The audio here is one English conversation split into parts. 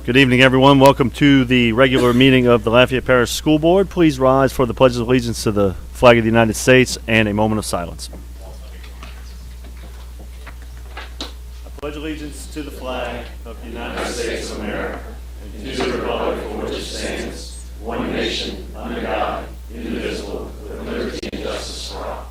Good evening, everyone. Welcome to the regular meeting of the Lafayette Parish School Board. Please rise for the Pledge of Allegiance to the flag of the United States and a moment of silence. I pledge allegiance to the flag of the United States of America and to the republic for which it stands, one nation, under God, indivisible, with liberty and justice for all.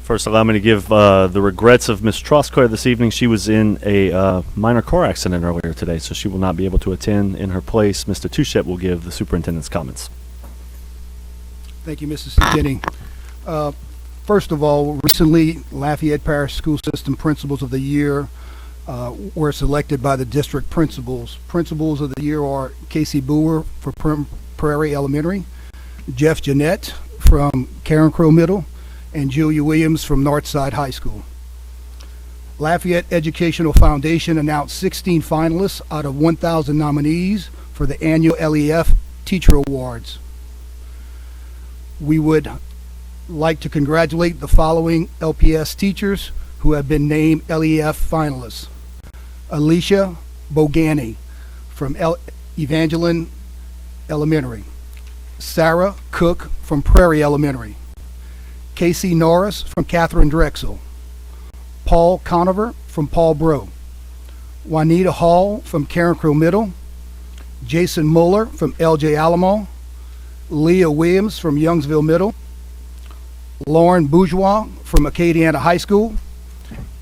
First, allow me to give the regrets of Ms. Trosclair this evening. She was in a minor car accident earlier today, so she will not be able to attend. In her place, Mr. Touchette will give the superintendent's comments. Thank you, Mrs. Kenny. First of all, recently, Lafayette Parish School System Principals of the Year were selected by the district principals. Principals of the Year are Casey Boer for Prairie Elementary, Jeff Jeanette from Karen Crow Middle, and Julia Williams from Northside High School. Lafayette Educational Foundation announced 16 finalists out of 1,000 nominees for the annual LEF Teacher Awards. We would like to congratulate the following LPS teachers who have been named LEF finalists. Alicia Bogani from Evangeline Elementary, Sarah Cook from Prairie Elementary, Casey Norris from Catherine Drexel, Paul Conover from Paul Bro, Juanita Hall from Karen Crow Middle, Jason Muller from LJ Alamo, Leah Williams from Youngsville Middle, Lauren Bourgeois from Acadiana High School,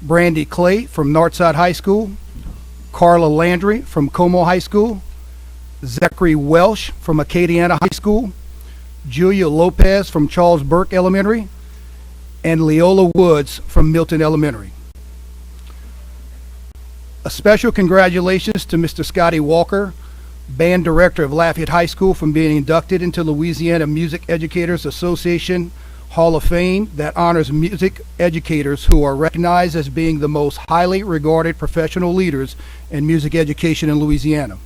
Brandy Clay from Northside High School, Carla Landry from Como High School, Zachary Welsh from Acadiana High School, Julia Lopez from Charles Burke Elementary, and Leola Woods from Milton Elementary. A special congratulations to Mr. Scotty Walker, band director of Lafayette High School, from being inducted into Louisiana Music Educators Association Hall of Fame that honors music educators who are recognized as being the most highly regarded professional leaders in music education in Louisiana.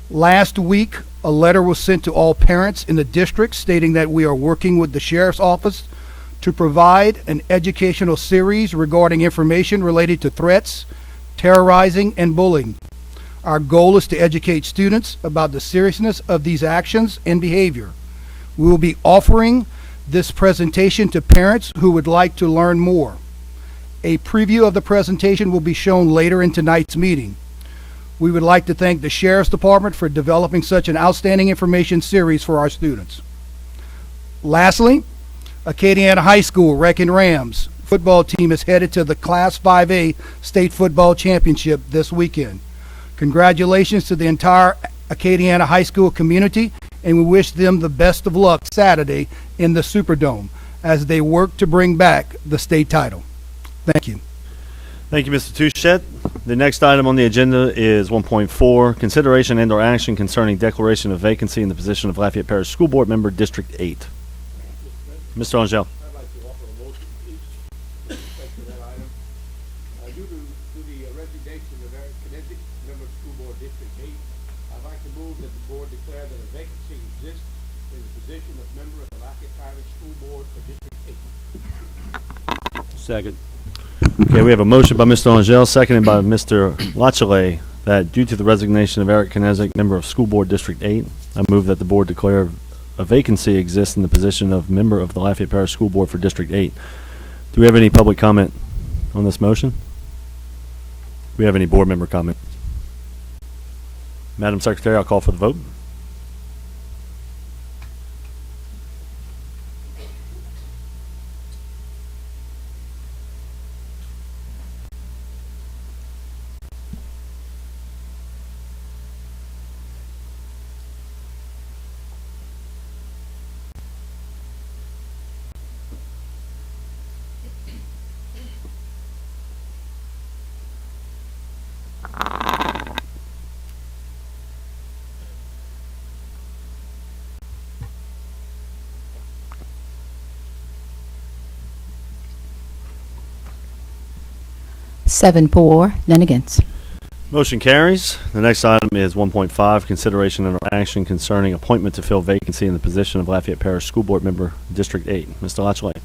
Last week, a letter was sent to all parents in the district stating that we are working with the Sheriff's Office to provide an educational series regarding information related to threats, terrorizing, and bullying. Our goal is to educate students about the seriousness of these actions and behavior. We will be offering this presentation to parents who would like to learn more. A preview of the presentation will be shown later in tonight's meeting. We would like to thank the Sheriff's Department for developing such an outstanding information series for our students. Lastly, Acadiana High School Wrecking Rams football team is headed to the Class 5A State Football Championship this weekend. Congratulations to the entire Acadiana High School community, and we wish them the best of luck Saturday in the Superdome as they work to bring back the state title. Thank you. Thank you, Mr. Touchette. The next item on the agenda is 1.4, consideration and/or action concerning declaration of vacancy in the position of Lafayette Parish School Board Member, District 8. Mr. Angel. I'd like to offer a motion, please, with respect to that item. Due to the resignation of Eric Kinetic, member of School Board District 8, I'd like to move that the board declare that a vacancy exists in the position of member of the Lafayette Parish School Board for District 8. Second. Okay, we have a motion by Mr. Angel, seconded by Mr. Lachelet, that due to the resignation of Eric Kinezik, member of School Board District 8, I move that the board declare a vacancy exists in the position of member of the Lafayette Parish School Board for District 8. Do we have any public comment on this motion? Do we have any board member comment? Madam Secretary, I'll call for the vote. Seven for, none against. Motion carries. The next item is 1.5, consideration and action concerning appointment to fill vacancy in the position of Lafayette Parish School Board Member, District 8. Mr. Lachlan.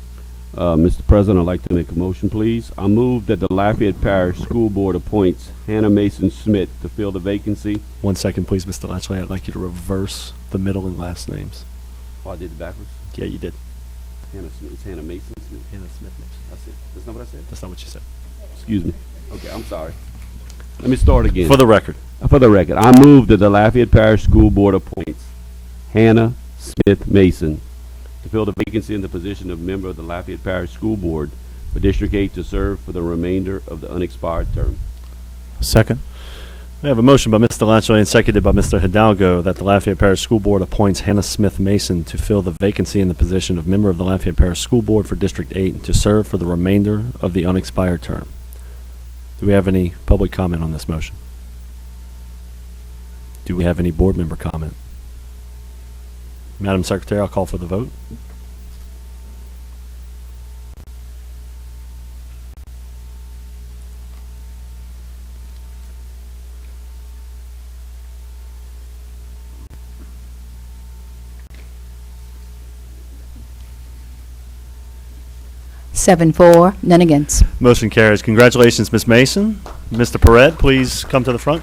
Mr. President, I'd like to make a motion, please. I move that the Lafayette Parish School Board appoints Hannah Mason Smith to fill the vacancy. 1 second, please, Mr. Lachlan. I'd like you to reverse the middle and last names. Oh, I did it backwards? Yeah, you did. Hannah Smith. It's Hannah Mason Smith. Hannah Smith. That's it. That's not what I said? That's not what you said. Excuse me. Okay, I'm sorry. Let me start again. For the record. For the record, I move that the Lafayette Parish School Board appoints Hannah Smith Mason to fill the vacancy in the position of member of the Lafayette Parish School Board for District 8 to serve for the remainder of the unexpired term. Second. We have a motion by Mr. Lachlan and seconded by Mr. Hidalgo that the Lafayette Parish School Board appoints Hannah Smith Mason to fill the vacancy in the position of member of the Lafayette Parish School Board for District 8 to serve for the remainder of the unexpired term. Do we have any public comment on this motion? Do we have any board member comment? Madam Secretary, I'll call for the vote. Seven for, none against. Motion carries. Congratulations, Ms. Mason. Mr. Perret, please come to the front.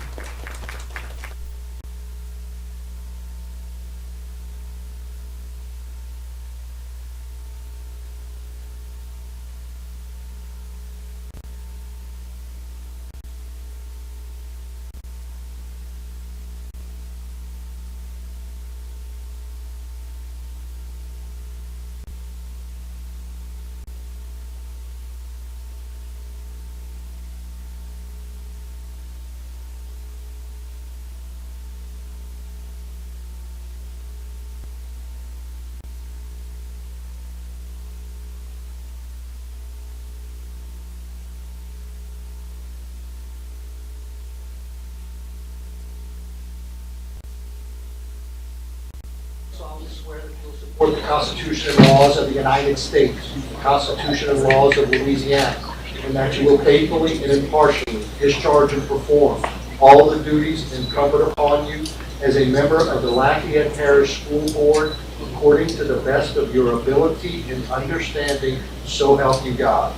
Solemnly swear that you will support the Constitution and laws of the United States, the Constitution and laws of Louisiana, and that you will faithfully and impartially discharge and perform all the duties incumbent upon you as a member of the Lafayette Parish School Board according to the best of your ability and understanding, so help you God.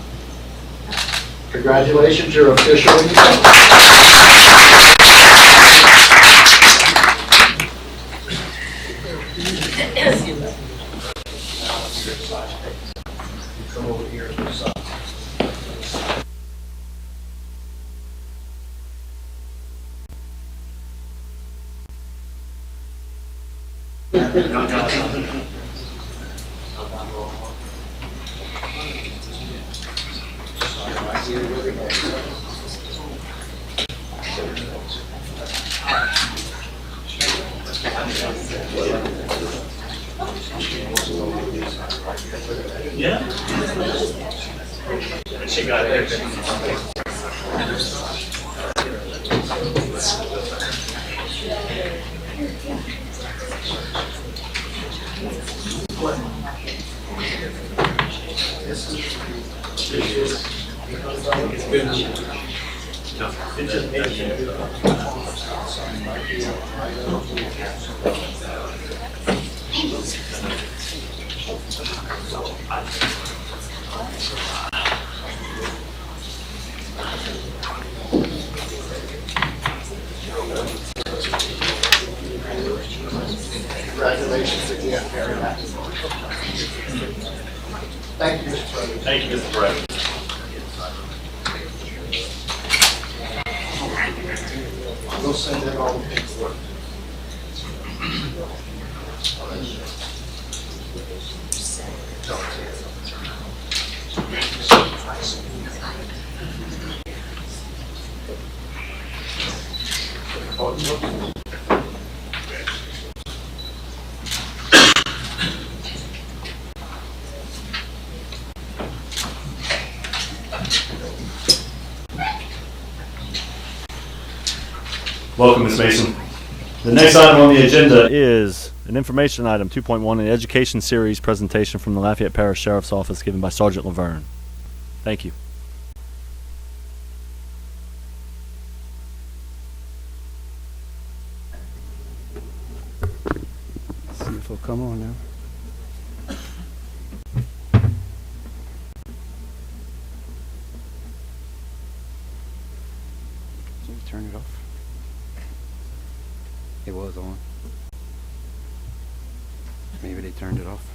Congratulations, you're officially come over here to the side. Congratulations again, very happy. Thank you, Mr. President. Thank you, Mr. Perret. We'll send in all the paperwork. Welcome, Ms. Mason. The next item on the agenda is an information item, 2.1, an education series presentation from the Lafayette Parish Sheriff's Office given by Sergeant Laverne. Thank you. Come on now. Did you turn it off? It was on. Maybe they turned it off.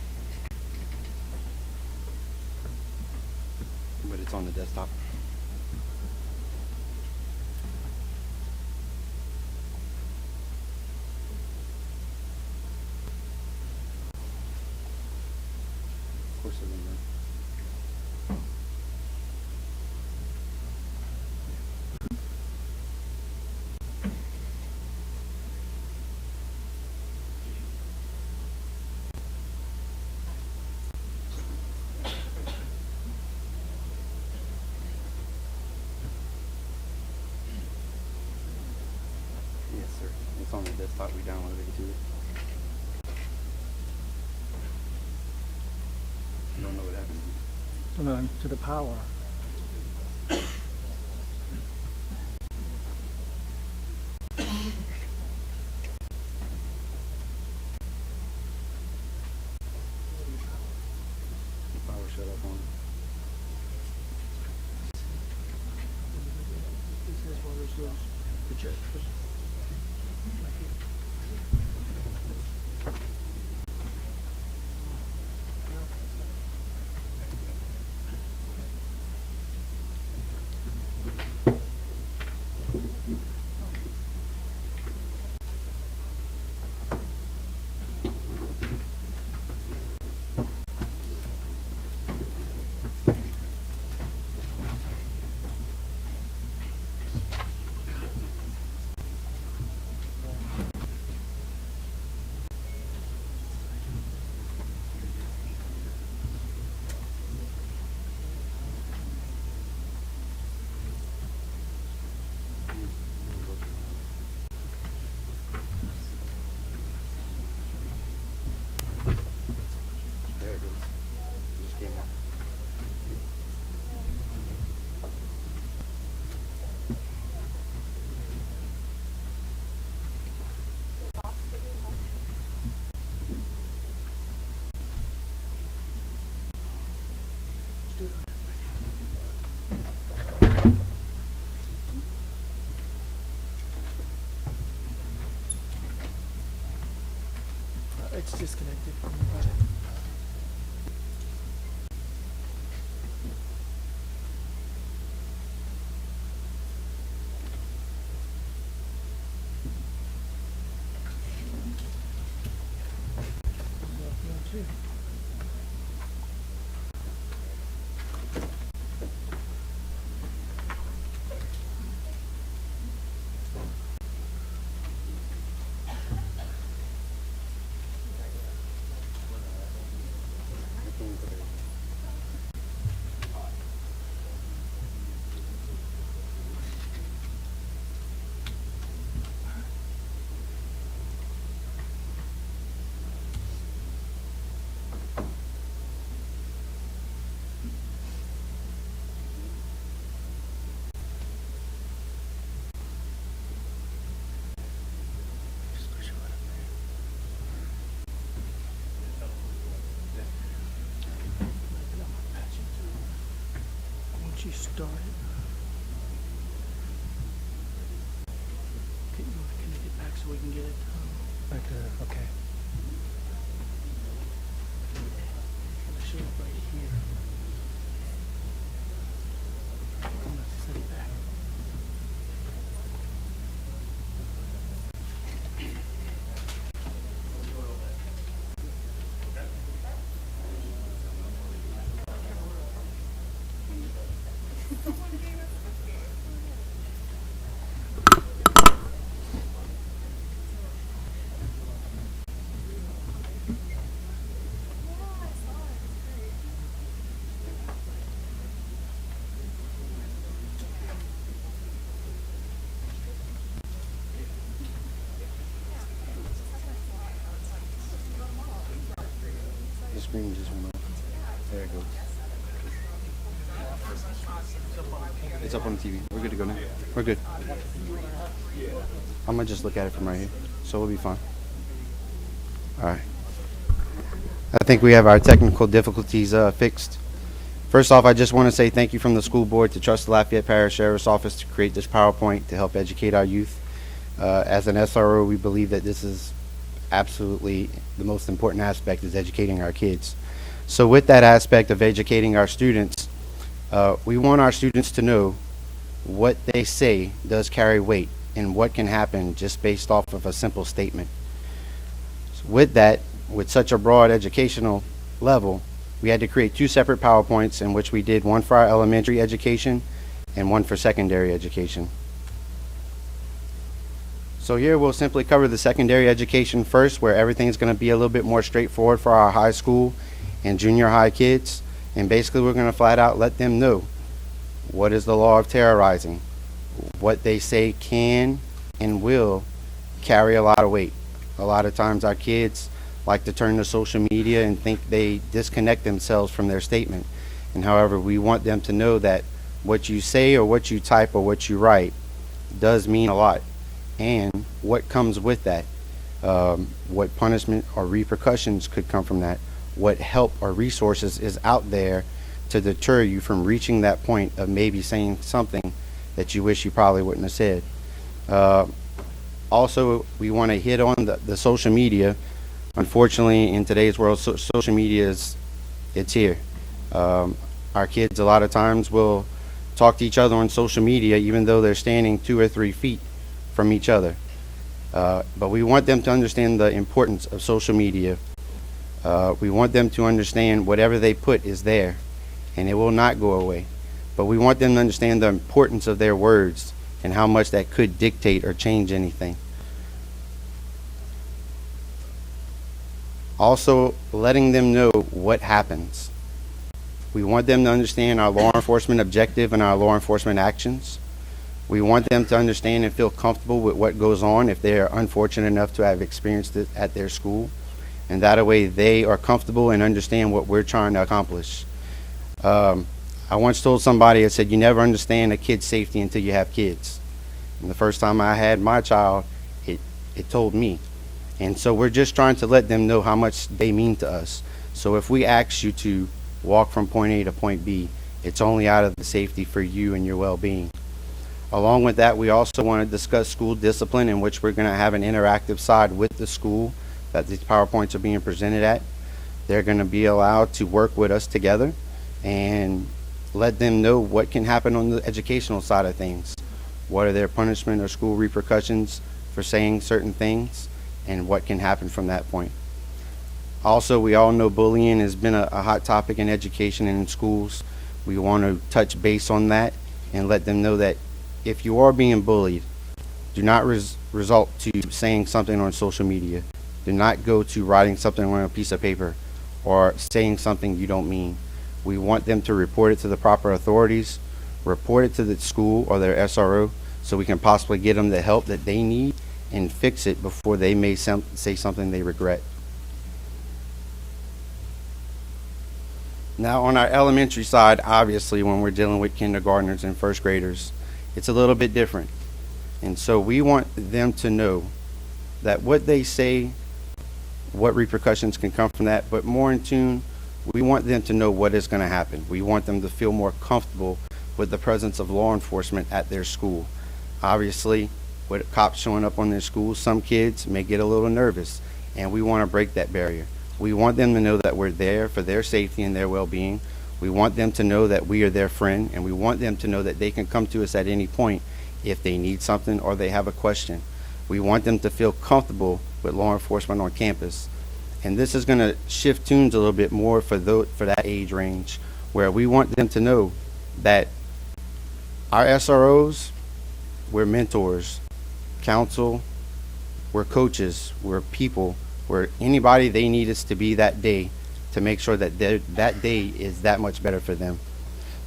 But it's on the desktop. Of course it didn't work. Yes, sir. It's on the desktop. We downloaded it to it. You don't know what happened. To the power. The power shut off on it. There it goes. It just came out. It's disconnected. Once you start it, can you get back so we can get it? Back to, okay. It should be right here. I'm gonna set it back. The screen just went off. There it goes. It's up on the TV. We're good to go now. We're good. I'm gonna just look at it from right here, so we'll be fine. All right. I think we have our technical difficulties fixed. First off, I just want to say thank you from the school board to trust the Lafayette Parish Sheriff's Office to create this PowerPoint to help educate our youth. As an SRO, we believe that this is absolutely the most important aspect, is educating our kids. So with that aspect of educating our students, we want our students to know what they say does carry weight and what can happen just based off of a simple statement. So with that, with such a broad educational level, we had to create two separate PowerPoints in which we did one for our elementary education and one for secondary education. So here we'll simply cover the secondary education first, where everything's going to be a little bit more straightforward for our high school and junior high kids. And basically we're going to flat out let them know what is the law of terrorizing, what they say can and will carry a lot of weight. A lot of times our kids like to turn to social media and think they disconnect themselves from their statement. And however, we want them to know that what you say or what you type or what you write does mean a lot, and what comes with that, what punishment or repercussions could come from that, what help or resources is out there to deter you from reaching that point of maybe saying something that you wish you probably wouldn't have said. Also, we want to hit on the social media. Unfortunately, in today's world, social media it's here. Our kids a lot of times will talk to each other on social media even though they're standing 2 or 3 feet from each other. But we want them to understand the importance of social media. We want them to understand whatever they put is there and it will not go away. But we want them to understand the importance of their words and how much that could dictate or change anything. Also, letting them know what happens. We want them to understand our law enforcement objective and our law enforcement actions. We want them to understand and feel comfortable with what goes on if they are unfortunate enough to have experienced it at their school. And that way they are comfortable and understand what we're trying to accomplish. I once told somebody, I said, you never understand a kid's safety until you have kids. And the first time I had my child, it told me. And so we're just trying to let them know how much they mean to us. So if we ask you to walk from point A to point B, it's only out of the safety for you and your well-being. Along with that, we also want to discuss school discipline, in which we're going to have an interactive side with the school that these PowerPoints are being presented at. They're going to be allowed to work with us together and let them know what can happen on the educational side of things. What are their punishment or school repercussions for saying certain things, and what can happen from that point. Also, we all know bullying has been a hot topic in education and in schools. We want to touch base on that and let them know that if you are being bullied, do not result to saying something on social media. Do not go to writing something on a piece of paper or saying something you don't mean. We want them to report it to the proper authorities, report it to the school or their SRO, so we can possibly get them the help that they need and fix it before they may say something they regret. Now, on our elementary side, obviously, when we're dealing with kindergartners and first graders, it's a little bit different. And so we want them to know that what they say, what repercussions can come from that, but more in tune, we want them to know what is going to happen. We want them to feel more comfortable with the presence of law enforcement at their school. Obviously, with cops showing up on their school, some kids may get a little nervous, and we want to break that barrier. We want them to know that we're there for their safety and their well-being. We want them to know that we are their friend, and we want them to know that they can come to us at any point if they need something or they have a question. We want them to feel comfortable with law enforcement on campus. And this is going to shift tunes a little bit more for that age range, where we want them to know that our SROs, we're mentors, counsel, we're coaches, we're people, we're anybody they need us to be that day to make sure that that day is that much better for them.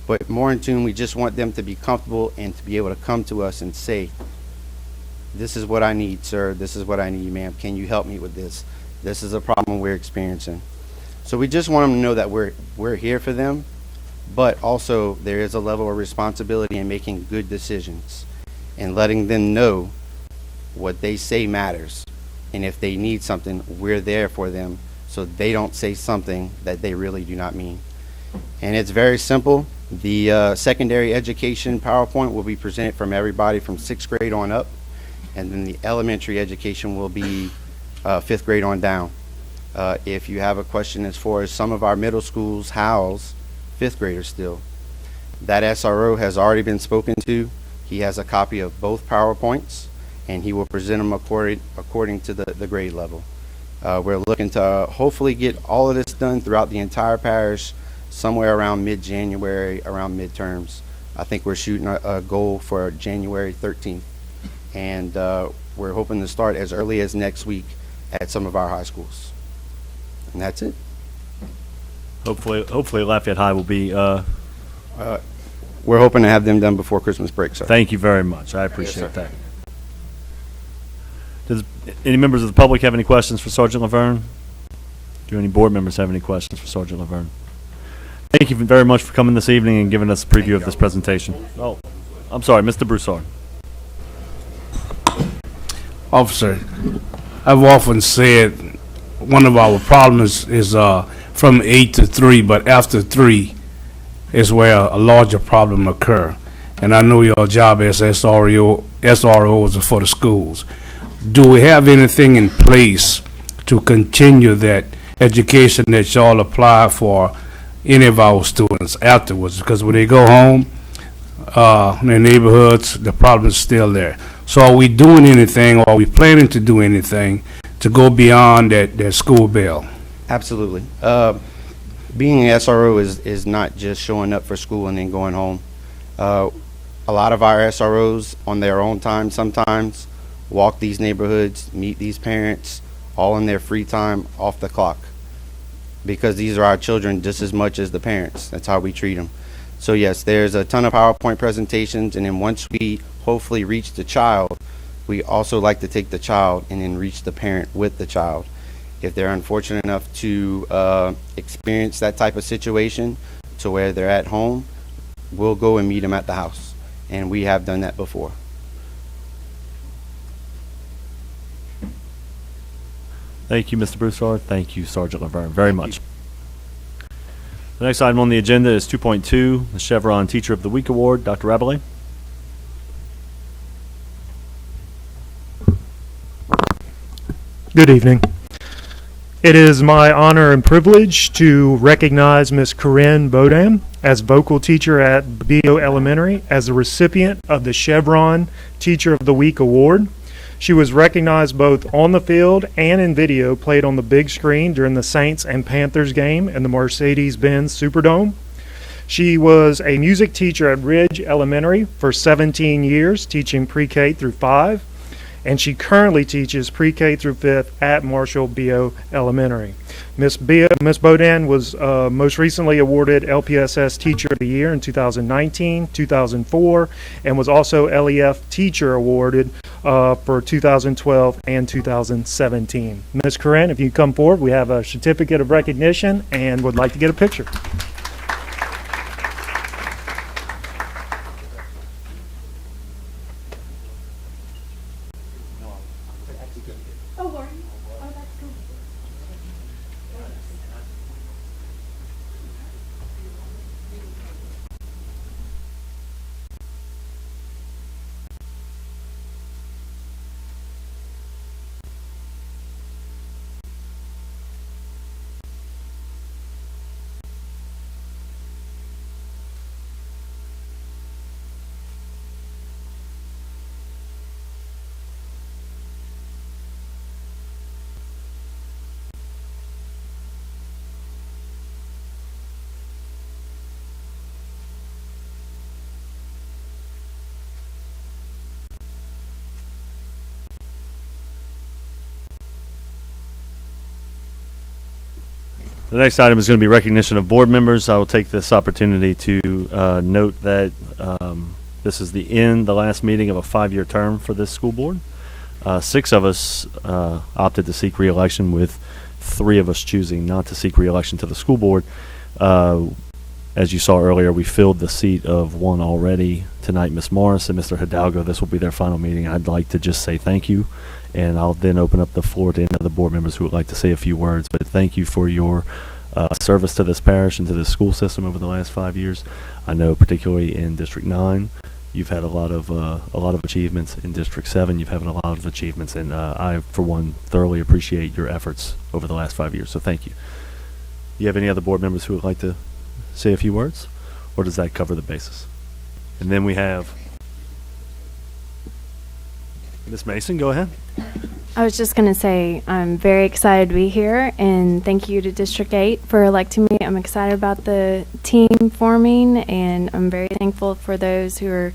But more in tune, we just want them to be comfortable and to be able to come to us and say, this is what I need, sir. This is what I need, ma'am. Can you help me with this? This is a problem we're experiencing. So we just want them to know that we're here for them, but also there is a level of responsibility in making good decisions and letting them know what they say matters. And if they need something, we're there for them so they don't say something that they really do not mean. And it's very simple. The secondary education PowerPoint will be presented from everybody from 6th grade on up, and then the elementary education will be 5th grade on down. If you have a question as far as some of our middle schools house 5th graders still, that SRO has already been spoken to. He has a copy of both PowerPoints, and he will present them according to the grade level. We're looking to hopefully get all of this done throughout the entire parish somewhere around mid-January, around midterms. I think we're shooting a goal for January 13th, and we're hoping to start as early as next week at some of our high schools. And that's it. Hopefully Lafayette High will be, We're hoping to have them done before Christmas break, sir. thank you very much. I appreciate sir. that. Does any members of the public have any questions for Sergeant Laverne? Do any board members have any questions for Sergeant Laverne? Thank you very much for coming this evening and giving us a preview of this presentation. Oh, I'm sorry, Mr. Broussard. Officer, I've often said one of our problems is from 8 to 3, but after 3 is where a larger problem occur. And I know your job as SROs are for the schools. Do we have anything in place to continue that education that y'all apply for any of our students afterwards? Because when they go home, in their neighborhoods, the problem is still there. So are we doing anything, or are we planning to do anything to go beyond that school bell? Absolutely. Being an SRO is not just showing up for school and then going home. A lot of our SROs on their own time sometimes walk these neighborhoods, meet these parents, all in their free time off the clock, because these are our children just as much as the parents. That's how we treat them. So yes, there's a ton of PowerPoint presentations, and then once we hopefully reach the child, we also like to take the child and then reach the parent with the child. If they're unfortunate enough to experience that type of situation to where they're at home, we'll go and meet them at the house, and we have done that before. Thank you, Mr. Broussard. Thank you, Sergeant Laverne, very much. The next item on the agenda is 2.2, the Chevron Teacher of the Week Award. Dr. Rabelais. Good evening. It is my honor and privilege to recognize Ms. Corinne Bodan as vocal teacher at BO Elementary as the recipient of the Chevron Teacher of the Week Award. She was recognized both on the field and in video played on the big screen during the Saints and Panthers game in the Mercedes-Benz Superdome. She was a music teacher at Ridge Elementary for 17 years, teaching pre-K through 5, and she currently teaches pre-K through 5th at Marshall BO Elementary. Ms. Bodan was most recently awarded LPSS Teacher of the Year in 2019, 2004, and was also LEF Teacher awarded for 2012 and 2017. Ms. Corinne, if you come forward, we have a certificate of recognition and would like to get a picture. The next item is going to be recognition of board members. I will take this opportunity to note that this is the last meeting of a 5-year term for this school board. 6 of us opted to seek re-election, with 3 of us choosing not to seek re-election to the school board. As you saw earlier, we filled the seat of one already tonight, Ms. Morris and Mr. Hidalgo. This will be their final meeting. I'd like to just say thank you and I'll then open up the floor to any other board members who would like to say a few words. But thank you for your service to this parish and to the school system over the last 5 years. I know particularly in District 9, you've had a lot of achievements. In District 7, you've had a lot of achievements, and I, for one, thoroughly appreciate your efforts over the last 5 years. So thank you. Do you have any other board members who would like to say a few words, or does that cover the basis? And then we have Ms. Mason. Go ahead. I was just going to say I'm very excited to be here, and thank you to District 8 for electing me. I'm excited about the team forming, and I'm very thankful for those who are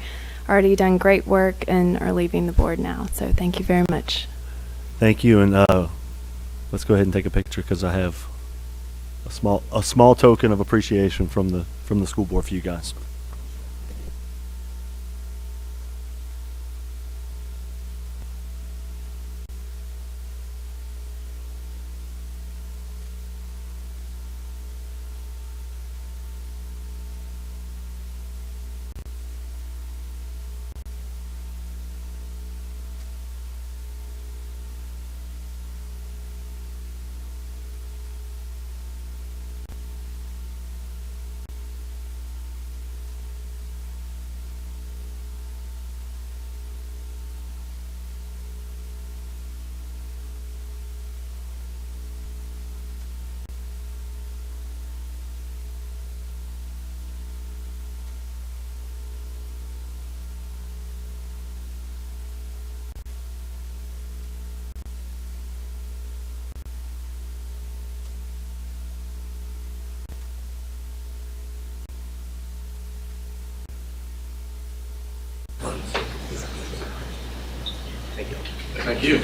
already done great work and are leaving the board now. So thank you very much. Thank you, and let's go ahead and take a picture because I have a small token of appreciation from the school board for you guys. Thank you.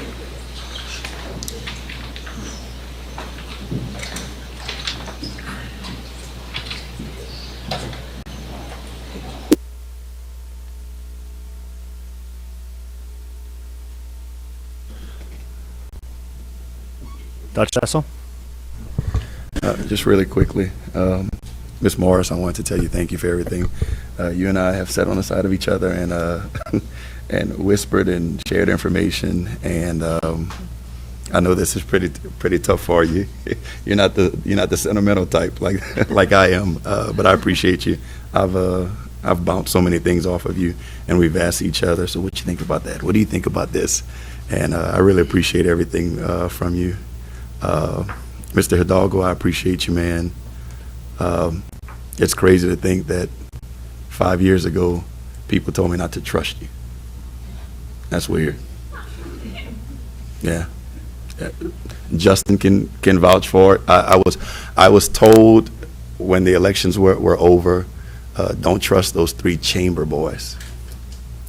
Dr. Chessel? Just really quickly, Ms. Morris, I wanted to tell you thank you for everything. You and I have sat on the side of each other and and whispered and shared information, and I know this is pretty tough for you. You're not the sentimental type like I am, but I appreciate you. I've bounced so many things off of you, and we've asked each other, so what you think about that? What do you think about this? And I really appreciate everything from you. Mr. Hidalgo, I appreciate you, man. It's crazy to think that 5 years ago, people told me not to trust you. That's weird. Yeah. Justin can vouch for it. I was told when the elections were over, don't trust those 3 chamber boys.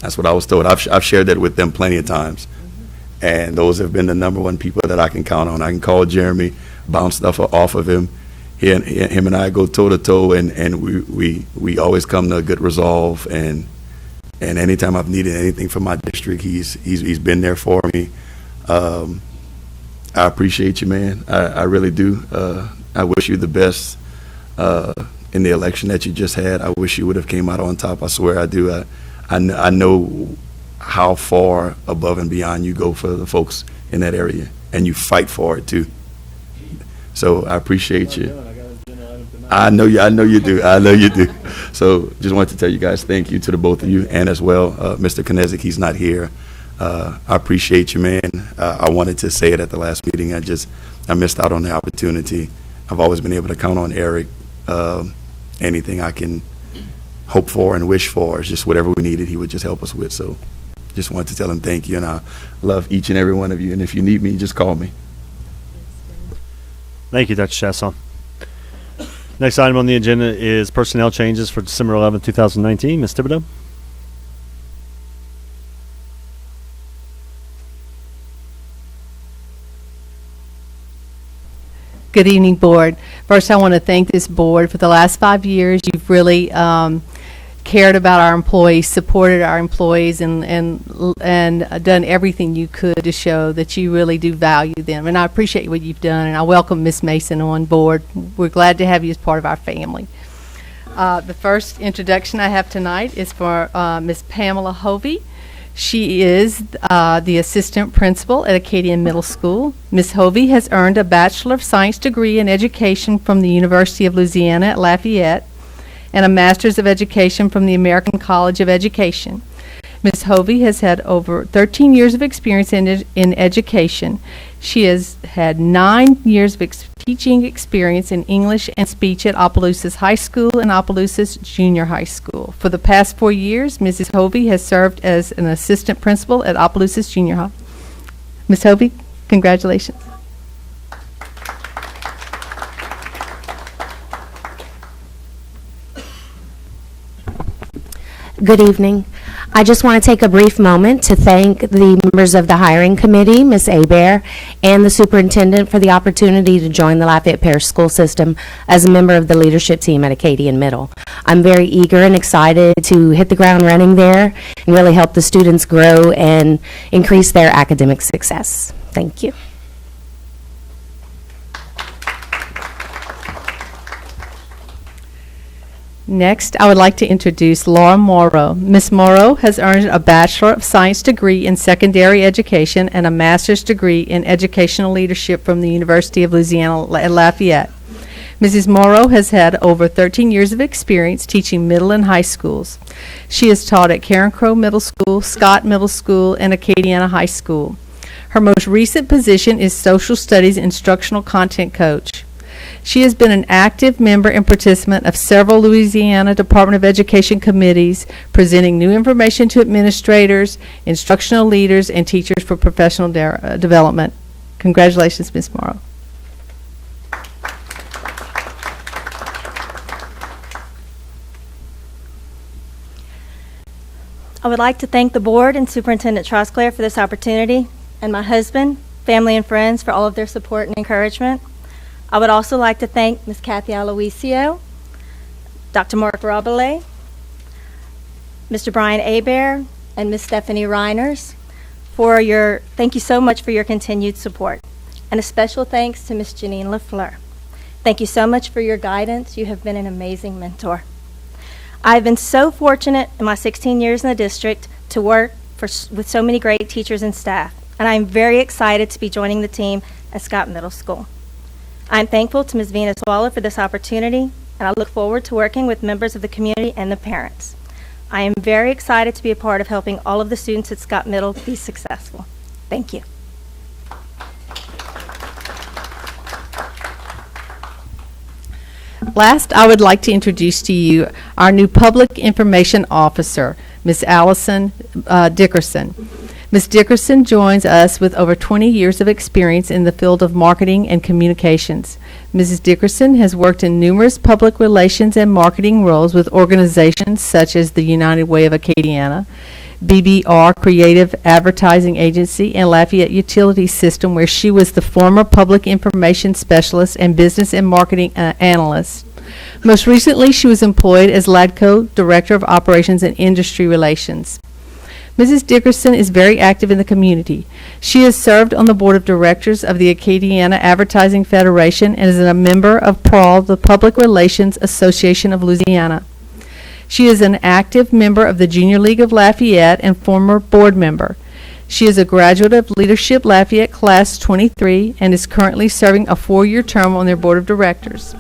That's what I was told. I've shared that with them plenty of times. And those have been the number one people that I can count on. I can call Jeremy, bounce stuff off of him. Him and I go toe to toe, and we always come to a good resolve. And anytime I've needed anything from my district, he's been there for me. I appreciate you, man. I really do. I wish you the best in the election that you just had. I wish you would have came out on top. I swear I do. I know how far above and beyond you go for the folks in that area, and you fight for it too. So I appreciate you. I know you do. I know you do. So just wanted to tell you guys thank you to the both of you, and as well, Mr. Knezik, he's not here. I appreciate you, man. I wanted to say it at the last meeting. I missed out on the opportunity. I've always been able to count on Eric. Anything I can hope for and wish for is just whatever we needed, he would just help us with. So just wanted to tell him thank you, and I love each and every one of you. And if you need me, just call me. Thank you, Dr. Chasson. Next item on the agenda is personnel changes for December 11, 2019. Ms. Thibodeau? Good evening, Board. First, I want to thank this Board for the last 5 years. You've really cared about our employees, supported our employees, and done everything you could to show that you really do value them. And I appreciate what you've done, and I welcome Ms. Mason on board. We're glad to have you as part of our family. The first introduction I have tonight is for Ms. Pamela Hovey. She is the assistant principal at Acadian Middle School. Ms. Hovey has earned a Bachelor of Science degree in Education from the University of Louisiana at Lafayette and a Master's of Education from the American College of Education. Ms. Hovey has had over 13 years of experience in education. She has had 9 years of teaching experience in English and speech at Opelousas High School and Opelousas Junior High School. For the past 4 years, Mrs. Hovey has served as an assistant principal at Opelousas Junior High. Ms. Hovey, congratulations. Good evening. I just want to take a brief moment to thank the members of the hiring committee, Ms. Hebert, and the superintendent for the opportunity to join the Lafayette Parish School System as a member of the leadership team at Acadian Middle. I'm very eager and excited to hit the ground running there and really help the students grow and increase their academic success. Thank you. Next, I would like to introduce Laura Morrow. Ms. Morrow has earned a Bachelor of Science degree in Secondary Education and a Master's degree in Educational Leadership from the University of Louisiana at Lafayette. Mrs. Morrow has had over 13 years of experience teaching middle and high schools. She has taught at Karen Crowe Middle School, Scott Middle School, and Acadiana High School. Her most recent position is Social Studies Instructional Content Coach. She has been an active member and participant of several Louisiana Department of Education committees, presenting new information to administrators, instructional leaders, and teachers for professional development. Congratulations, Ms. Morrow. I would like to thank the board and Superintendent Trosclair for this opportunity, and my husband, family, and friends for all of their support and encouragement. I would also like to thank Ms. Kathy Aloisio, Dr. Mark Robele, Mr. Brian Hebert, and Ms. Stephanie Reiners thank you so much for your continued support. And a special thanks to Ms. Janine LaFleur. Thank you so much for your guidance. You have been an amazing mentor. I've been so fortunate in my 16 years in the district to work with so many great teachers and staff, and I'm very excited to be joining the team at Scott Middle School. I'm thankful to Ms. Venus Waller for this opportunity, and I look forward to working with members of the community and the parents. I am very excited to be a part of helping all of the students at Scott Middle be successful. Thank you. Last, I would like to introduce to you our new Public Information Officer, Ms. Allison Dickerson. Ms. Dickerson joins us with over 20 years of experience in the field of marketing and communications. Mrs. Dickerson has worked in numerous public relations and marketing roles with organizations such as the United Way of Acadiana, BBR Creative Advertising Agency, and Lafayette Utility System, where she was the former public information specialist and business and marketing analyst. Most recently, she was employed as LADCO Director of Operations and Industry Relations. Mrs. Dickerson is very active in the community. She has served on the board of directors of the Acadiana Advertising Federation and is a member of PRAL, the Public Relations Association of Louisiana. She is an active member of the Junior League of Lafayette and former board member. She is a graduate of Leadership Lafayette Class 23 and is currently serving a 4-year term on their board of directors.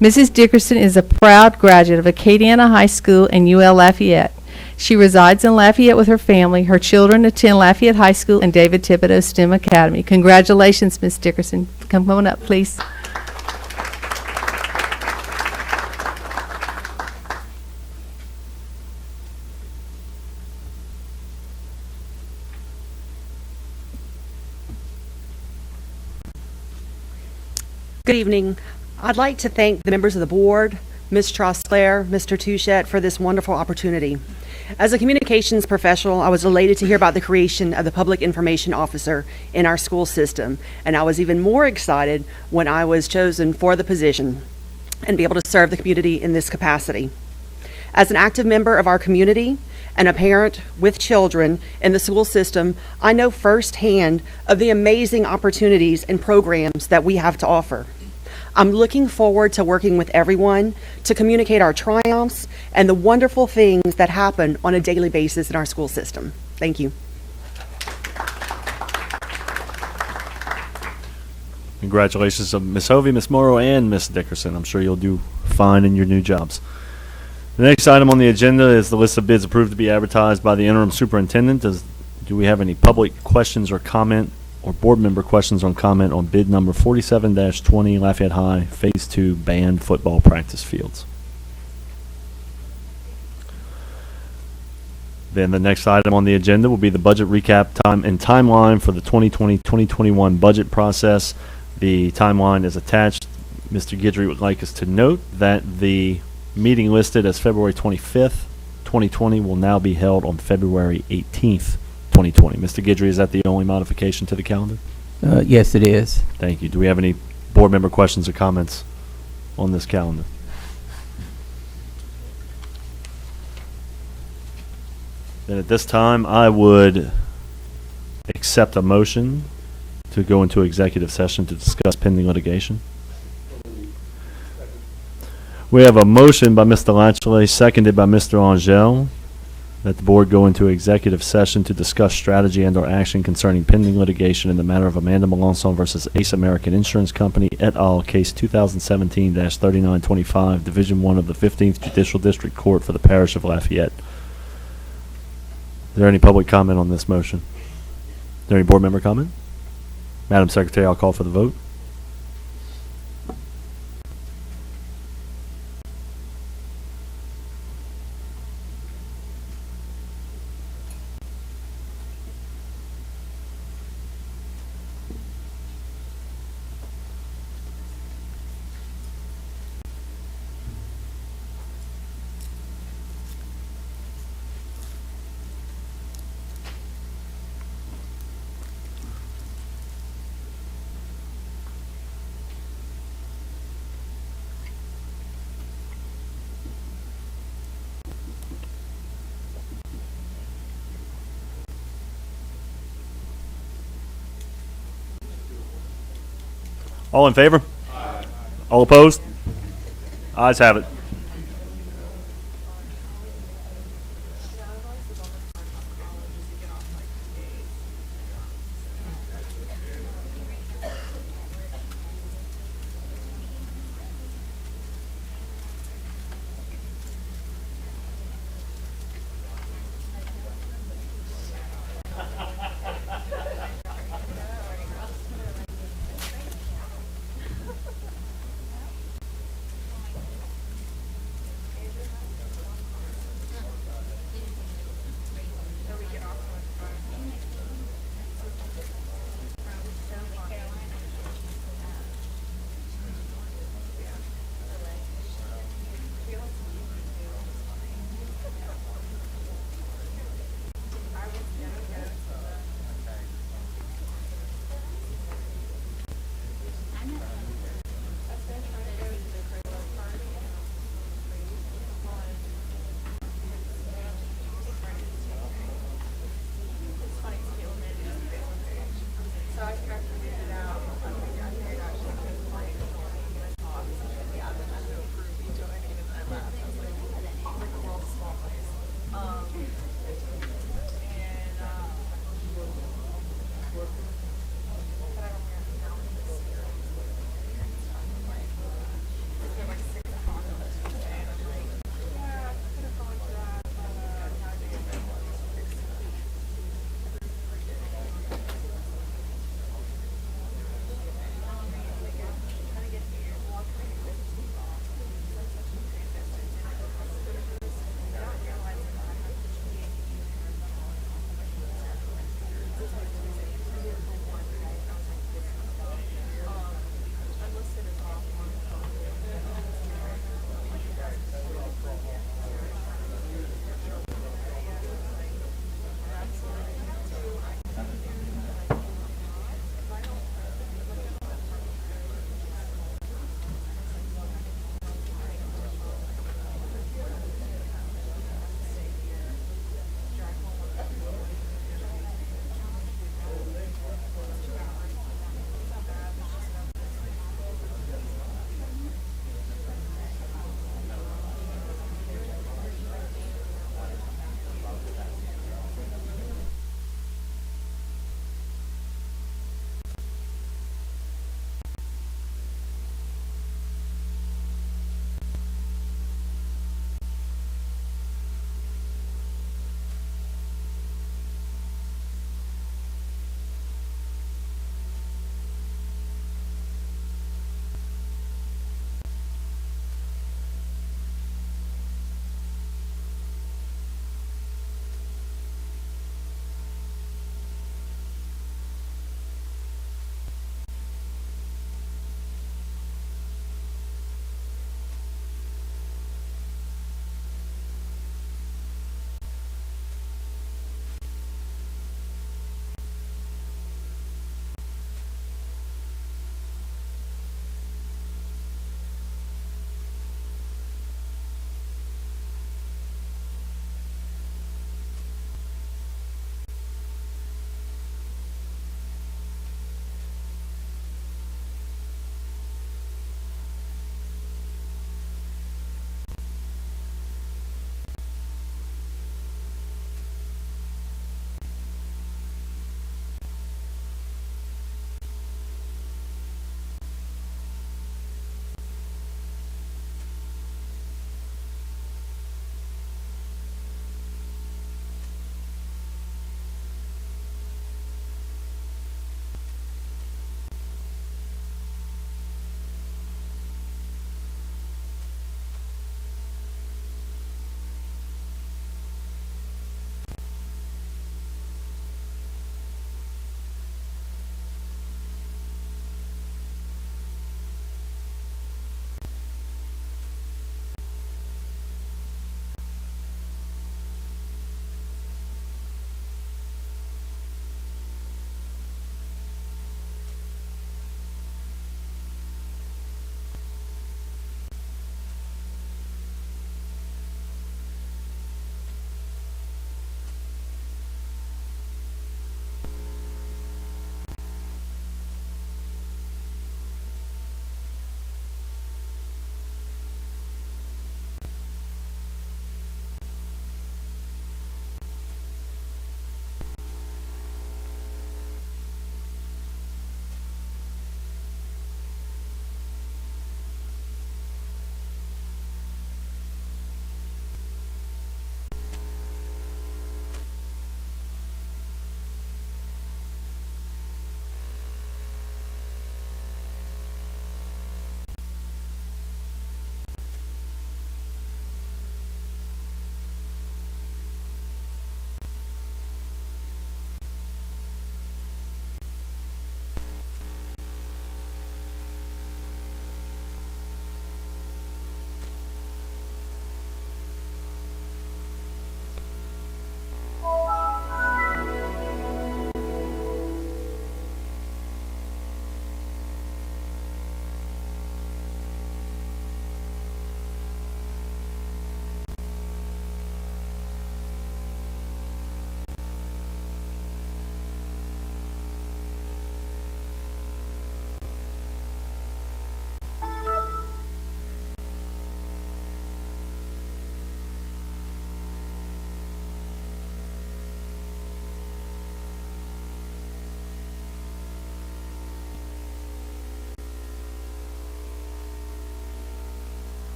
Mrs. Dickerson is a proud graduate of Acadiana High School and UL Lafayette. She resides in Lafayette with her family. Her children attend Lafayette High School and David Thibodeau STEM Academy. Congratulations, Ms. Dickerson. Come on up, please. Good evening. I'd like to thank the members of the board, Ms. Trosclair, Mr. Touchette, for this wonderful opportunity. As a communications professional, I was elated to hear about the creation of the Public Information Officer in our school system, and I was even more excited when I was chosen for the position and be able to serve the community in this capacity. As an active member of our community and a parent with children in the school system, I know firsthand of the amazing opportunities and programs that we have to offer. I'm looking forward to working with everyone to communicate our triumphs and the wonderful things that happen on a daily basis in our school system. Thank you. Congratulations to Ms. Hovey, Ms. Morrow, and Ms. Dickerson. I'm sure you'll do fine in your new jobs. The next item on the agenda is the list of bids approved to be advertised by the interim superintendent. Do we have any public questions or comment or board member questions on comment on bid number 47-20 Lafayette High Phase 2 band football practice fields? Then the next item on the agenda will be the budget recap time and timeline for the 2020-2021 budget process. The timeline is attached. Mr. Guidry would like us to note that the meeting listed as February 25th, 2020 will now be held on February 18th, 2020. Mr. Guidry, is that the only modification to the calendar? Yes, it is. Thank you. Do we have any board member questions or comments on this calendar? Then at this time, I would accept a motion to go into executive session to discuss pending litigation. We have a motion by Mr. Latchley, seconded by Mr. Angel, that the board go into executive session to discuss strategy and/or action concerning pending litigation in the matter of Amanda Melanson versus Ace American Insurance Company et al., case 2017-3925, Division 1 of the 15th Judicial District Court for the Parish of Lafayette. Is there any public comment on this motion? Is there any board member comment? Madam Secretary, I'll call for the vote. All in favor? Aye. All opposed? Ayes have it.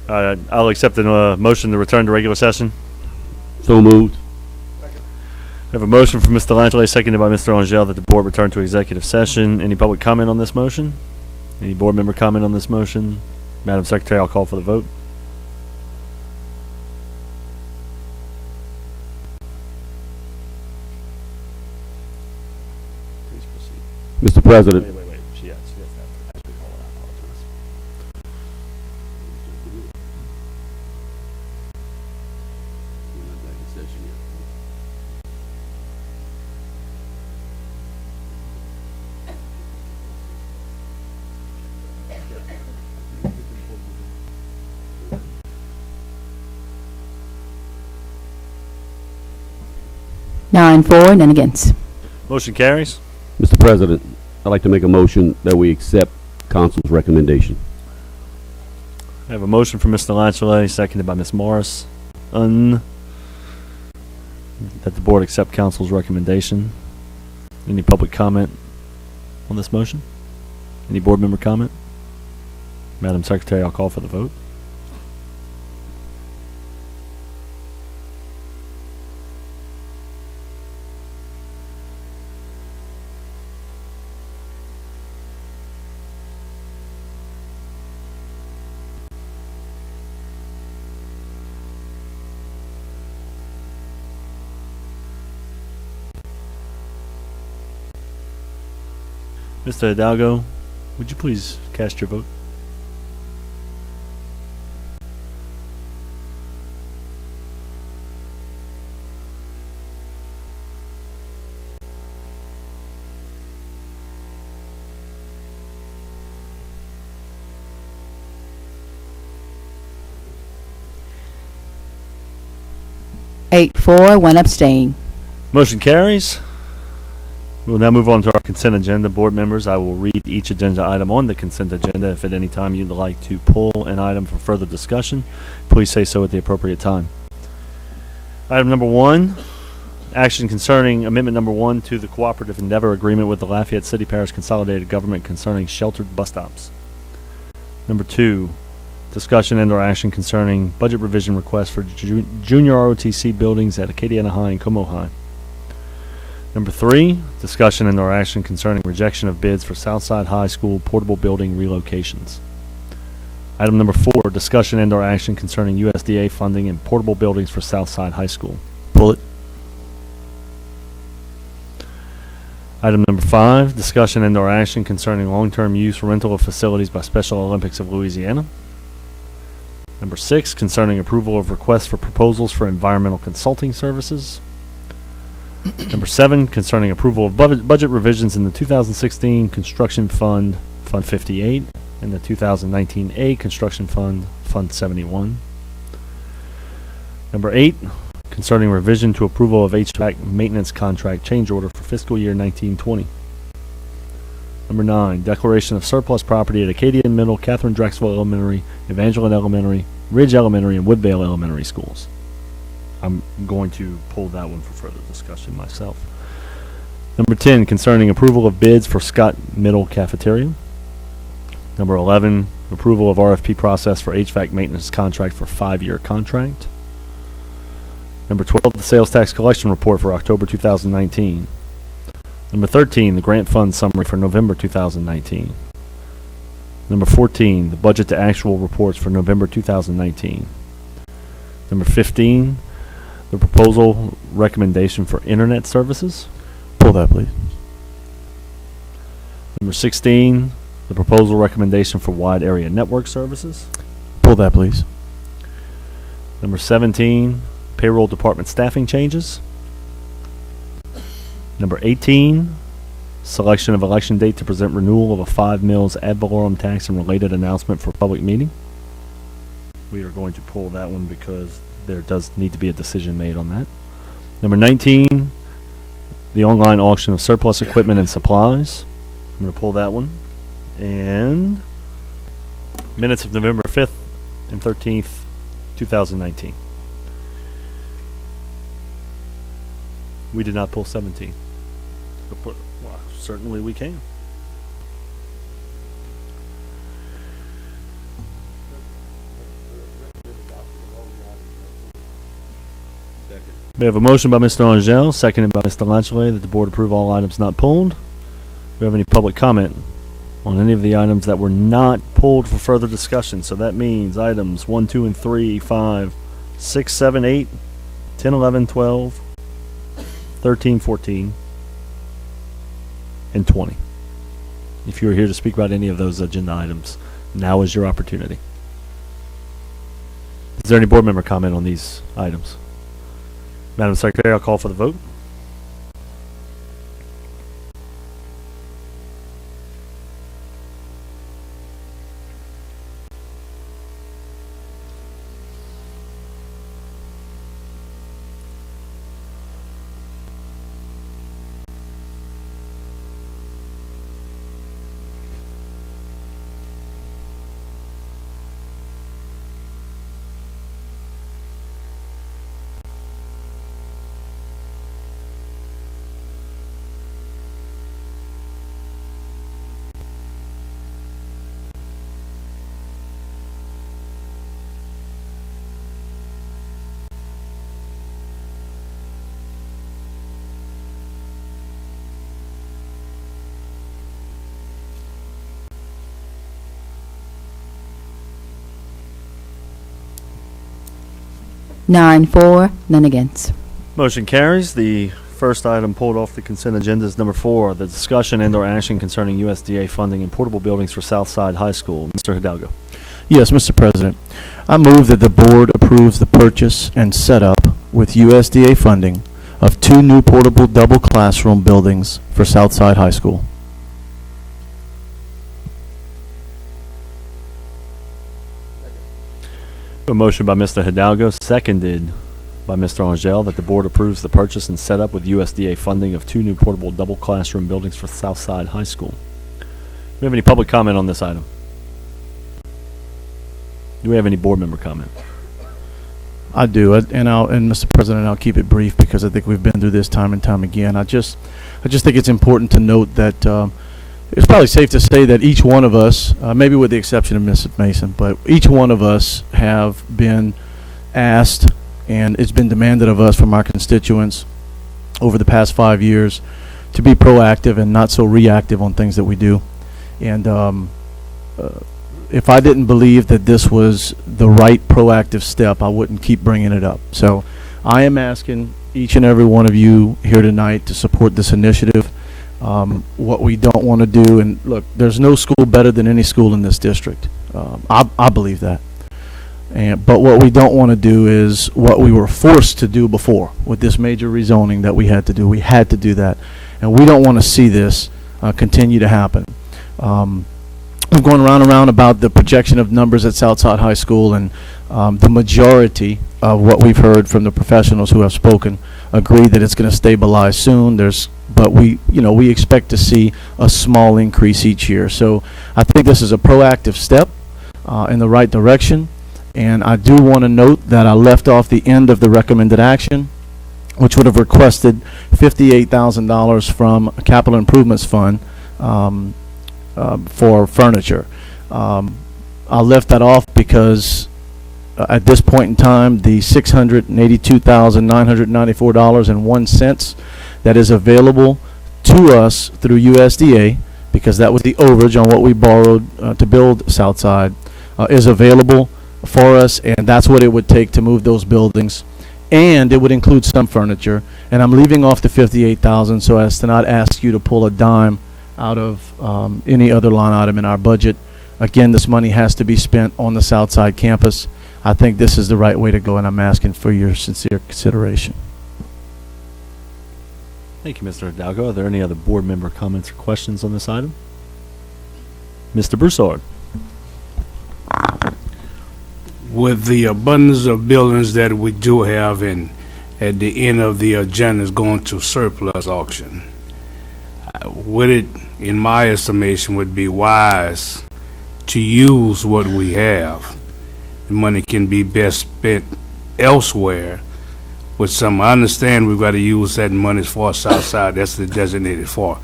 I'll accept the motion to return to regular session. So moved. We have a motion from Mr. Langele, seconded by Mr. Angel, that the board return to executive session. Any public comment on this motion? Any board member comment on this motion? Madam Secretary, I'll call for the vote. Mr. President. Wait. She has to actually call it. I apologize. Nine for, none against. Motion carries. Mr. President, I'd like to make a motion that we accept council's recommendation. I have a motion from Mr. Langele, seconded by Ms. Morris. That the board accept council's recommendation. Any public comment on this motion? Any board member comment? Madam Secretary, I'll call for the vote. Mr. Hidalgo, would you please cast your vote? Eight for, one abstain. Motion carries. We will now move on to our consent agenda. Board members, I will read each agenda item on the consent agenda. If at any time you'd like to pull an item for further discussion, please say so at the appropriate time. Item number 1, action concerning amendment number 1 to the cooperative endeavor agreement with the Lafayette City Parish Consolidated Government concerning sheltered bus stops. Number 2, discussion and/or action concerning budget revision request for junior ROTC buildings at Acadiana High and Como High. Number 3, discussion and/or action concerning rejection of bids for Southside High School portable building relocations. Item number 4, discussion and/or action concerning USDA funding and portable buildings for Southside High School. Pull it. Item number 5, discussion and/or action concerning long-term use rental of facilities by Special Olympics of Louisiana. Number 6, concerning approval of requests for proposals for environmental consulting services. Number 7, concerning approval of budget revisions in the 2016 Construction Fund, Fund 58, and the 2019A Construction Fund, Fund 71. Number 8, concerning revision to approval of HVAC maintenance contract change order for fiscal year 1920. Number 9, declaration of surplus property at Acadia Middle, Catherine Drexel Elementary, Evangeline Elementary, Ridge Elementary, and Woodvale Elementary schools. I'm going to pull that one for further discussion myself. Number 10, concerning approval of bids for Scott Middle Cafeteria. Number 11, approval of RFP process for HVAC maintenance contract for 5-year contract. Number 12, the sales tax collection report for October 2019. Number 13, the grant fund summary for November 2019. Number 14, the budget to actual reports for November 2019. Number 15, the proposal recommendation for internet services. Pull that, please. Number 16, the proposal recommendation for wide area network services. Pull that, please. Number 17, payroll department staffing changes. Number 18, selection of election date to present renewal of a 5 mills ad valorem tax and related announcement for public meeting. We are going to pull that one because there does need to be a decision made on that. Number 19, the online auction of surplus equipment and supplies. I'm going to pull that one. And minutes of November 5th and 13th, 2019. We did not pull 17. Well, certainly we can. We have a motion by Mr. Angel, seconded by Mr. Latchley, that the board approve all items not pulled. Do we have any public comment on any of the items that were not pulled for further discussion? So that means items 1, 2, and 3, 5, 6, 7, 8, 10, 11, 12, 13, 14, and 20. If you're here to speak about any of those agenda items, now is your opportunity. Is there any board member comment on these items? Madam Secretary, I'll call for the vote. Nine for, none against. Motion carries. The first item pulled off the consent agenda is number 4, the discussion and/or action concerning USDA funding in portable buildings for Southside High School. Mr. Hidalgo. Yes, Mr. President. I move that the board approves the purchase and setup with USDA funding of 2 new portable double classroom buildings for Southside High School. A motion by Mr. Hidalgo, seconded by Mr. Angel, that the board approves the purchase and setup with USDA funding of 2 new portable double classroom buildings for Southside High School. Do we have any public comment on this item? Do we have any board member comment? I do, and Mr. President, I'll keep it brief because I think we've been through this time and time again. I just think it's important to note that it's probably safe to say that each one of us, maybe with the exception of Mrs. Mason, but each one of us have been asked, and it's been demanded of us from our constituents over the past 5 years to be proactive and not so reactive on things that we do. And if I didn't believe that this was the right proactive step, I wouldn't keep bringing it up. So I am asking each and every one of you here tonight to support this initiative. What we don't want to do, and look, there's no school better than any school in this district. I believe that. But what we don't want to do is what we were forced to do before with this major rezoning that we had to do. We had to do that. And we don't want to see this continue to happen. I'm going round and round about the projection of numbers at Southside High School, and the majority of what we've heard from the professionals who have spoken agree that it's going to stabilize soon. But we expect to see a small increase each year. So I think this is a proactive step in the right direction. And I do want to note that I left off the end of the recommended action, which would have requested $58,000 from a capital improvements fund for furniture. I left that off because at this point in time, the $682,994.01 that is available to us through USDA, because that was the overage on what we borrowed to build Southside, is available for us, and that's what it would take to move those buildings. And it would include some furniture. And I'm leaving off the $58,000 so as to not ask you to pull a dime out of any other line item in our budget. Again, this money has to be spent on the Southside campus. I think this is the right way to go, and I'm asking for your sincere consideration. Thank you, Mr. Hidalgo. Are there any other board member comments or questions on this item? Mr. Broussard. With the abundance of buildings that we do have, and at the end of the agenda is going to surplus auction, would it, in my estimation, would be wise to use what we have? The money can be best spent elsewhere with some. I understand we've got to use that money for Southside, that's the designated for,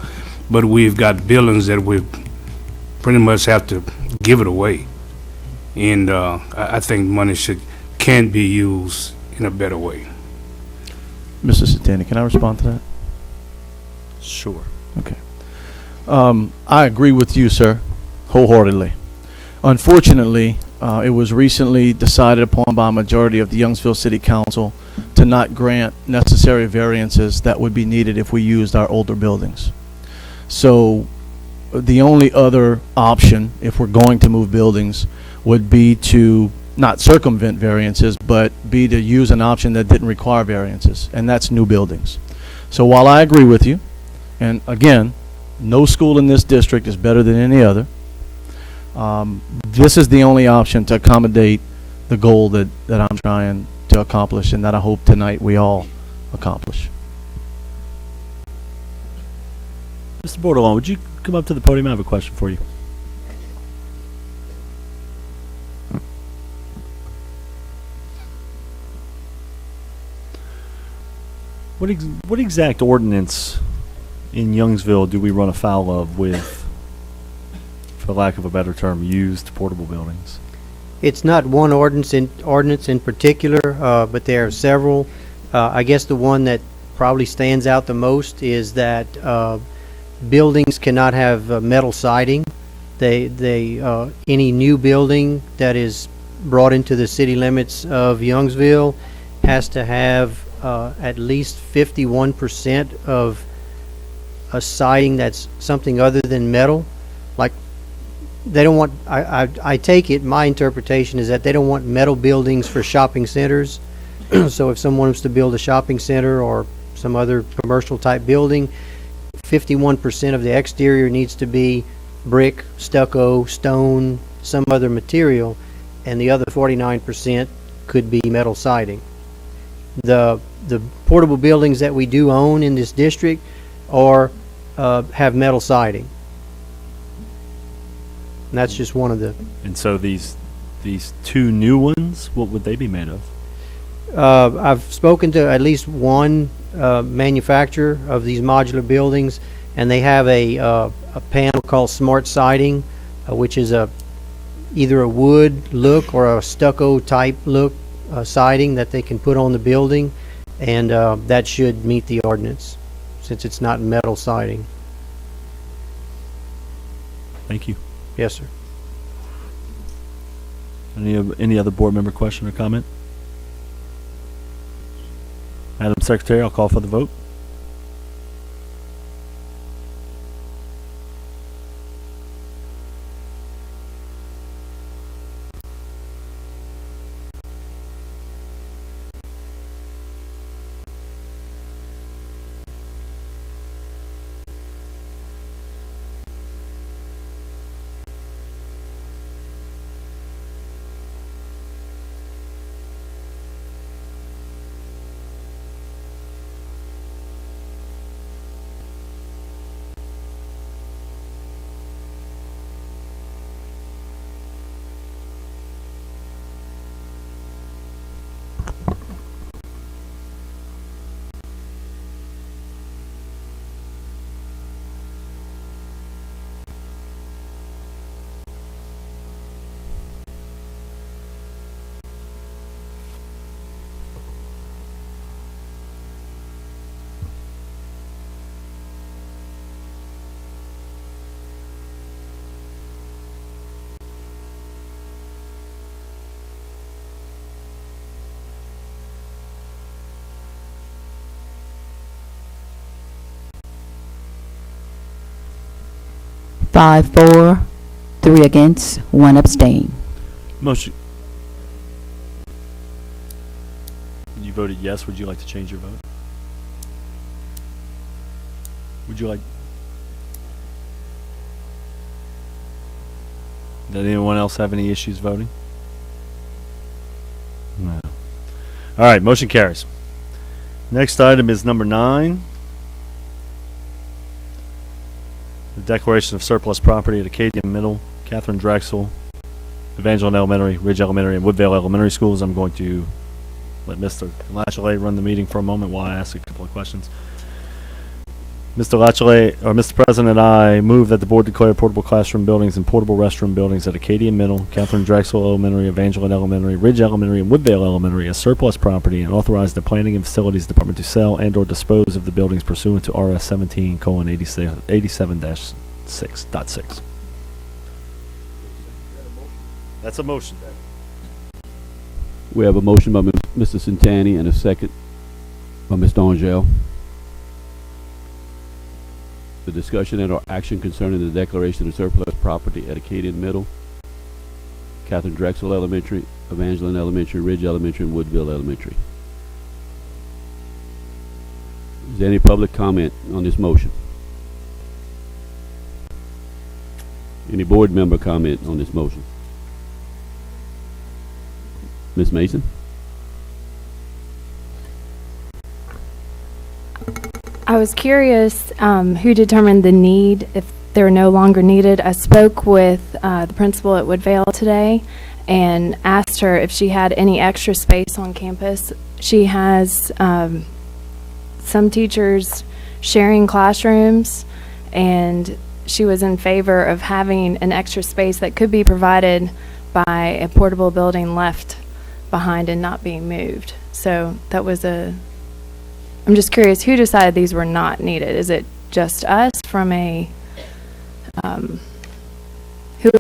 but we've got buildings that we pretty much have to give it away. And I think money can be used in a better way. Mr. Satani, can I respond to that? Sure. Okay. I agree with you, sir, wholeheartedly. Unfortunately, it was recently decided upon by a majority of the Youngsville City Council to not grant necessary variances that would be needed if we used our older buildings. So the only other option, if we're going to move buildings, would be to not circumvent variances, but be to use an option that didn't require variances, and that's new buildings. So while I agree with you, and again, no school in this district is better than any other, this is the only option to accommodate the goal that I'm trying to accomplish and that I hope tonight we all accomplish. Mr. Bordelon, would you come up to the podium? I have a question for you. What exact ordinance in Youngsville do we run afoul of with, for lack of a better term, used portable buildings? It's not one ordinance in particular, but there are several. I guess the one that probably stands out the most is that buildings cannot have metal siding. Any new building that is brought into the city limits of Youngsville has to have at least 51% of a siding that's something other than metal. Like, they don't want, I take it, my interpretation is that they don't want metal buildings for shopping centers. So if someone wants to build a shopping center or some other commercial type building, 51% of the exterior needs to be brick, stucco, stone, some other material, and the other 49% could be metal siding. The portable buildings that we do own in this district have metal siding. And that's just one of the. And so these two new ones, what would they be made of? I've spoken to at least one manufacturer of these modular buildings, and they have a panel called Smart Siding, which is either a wood look or a stucco type look siding that they can put on the building, and that should meet the ordinance since it's not metal siding. Thank you. Yes, sir. Any other board member question or comment? Madam Secretary, I'll call for the vote. Five for, 3 against, 1 abstain. Motion. You voted yes. Would you like to change your vote? Would you like? Did anyone else have any issues voting? No. All right, motion carries. Next item is number 9. The declaration of surplus property at Acadian Middle, Catherine Drexel, Evangeline Elementary, Ridge Elementary, and Woodvale Elementary Schools. I'm going to let Mr. Lashley run the meeting for a moment while I ask a couple of questions. Mr. Latchley, or Mr. President, I move that the board declare portable classroom buildings and portable restroom buildings at Acadian Middle, Catherine Drexel Elementary, Evangeline Elementary, Ridge Elementary, and Woodvale Elementary as surplus property, and authorize the Planning and Facilities Department to sell and/or dispose of the buildings pursuant to RS 17:87-6.6. That's a motion. We have a motion by Mr. Santani and a second by Mr. Angel. The discussion and or action concerning the declaration of surplus property at Acadian Middle, Catherine Drexel Elementary, Evangeline Elementary, Ridge Elementary, and Woodville Elementary. Is there any public comment on this motion? Any board member comment on this motion? Ms. Mason? I was curious who determined the need, if they're no longer needed. I spoke with the principal at Woodvale today and asked her if she had any extra space on campus. She has some teachers sharing classrooms, and she was in favor of having an extra space that could be provided by a portable building left behind and not being moved. So that was I'm just curious, who decided these were not needed? Is it just us from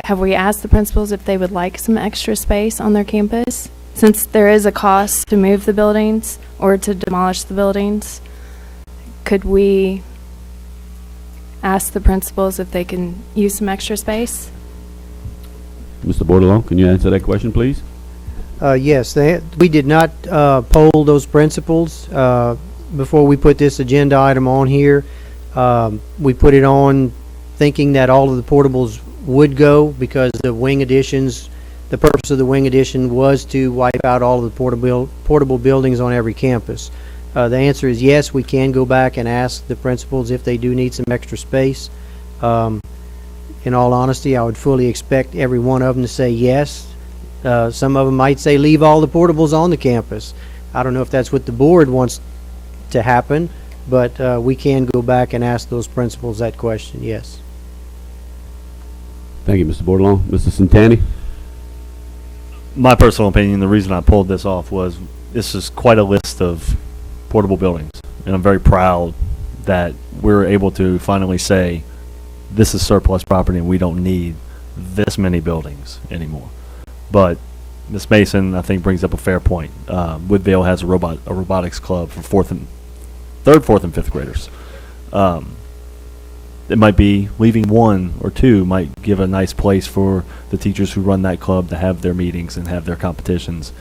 have we asked the principals if they would like some extra space on their campus? Since there is a cost to move the buildings or to demolish the buildings, could we ask the principals if they can use some extra space? Mr. Bordelon, can you answer that question, please? Yes, we did not poll those principals before we put this agenda item on here. We put it on thinking that all of the portables would go because the wing additions, the purpose of the wing addition was to wipe out all of the portable buildings on every campus. The answer is yes, we can go back and ask the principals if they do need some extra space. In all honesty, I would fully expect every one of them to say yes. Some of them might say leave all the portables on the campus. I don't know if that's what the board wants to happen, but we can go back and ask those principals that question, yes. Thank you, Mr. Bordelon. Mr. Santani? My personal opinion, the reason I pulled this off was this is quite a list of portable buildings, and I'm very proud that we're able to finally say this is surplus property and we don't need this many buildings anymore. But Ms. Mason, I think, brings up a fair point. Woodvale has a robotics club for third, fourth, and fifth graders. It might be leaving one or two might give a nice place for the teachers who run that club to have their meetings and have their competitions.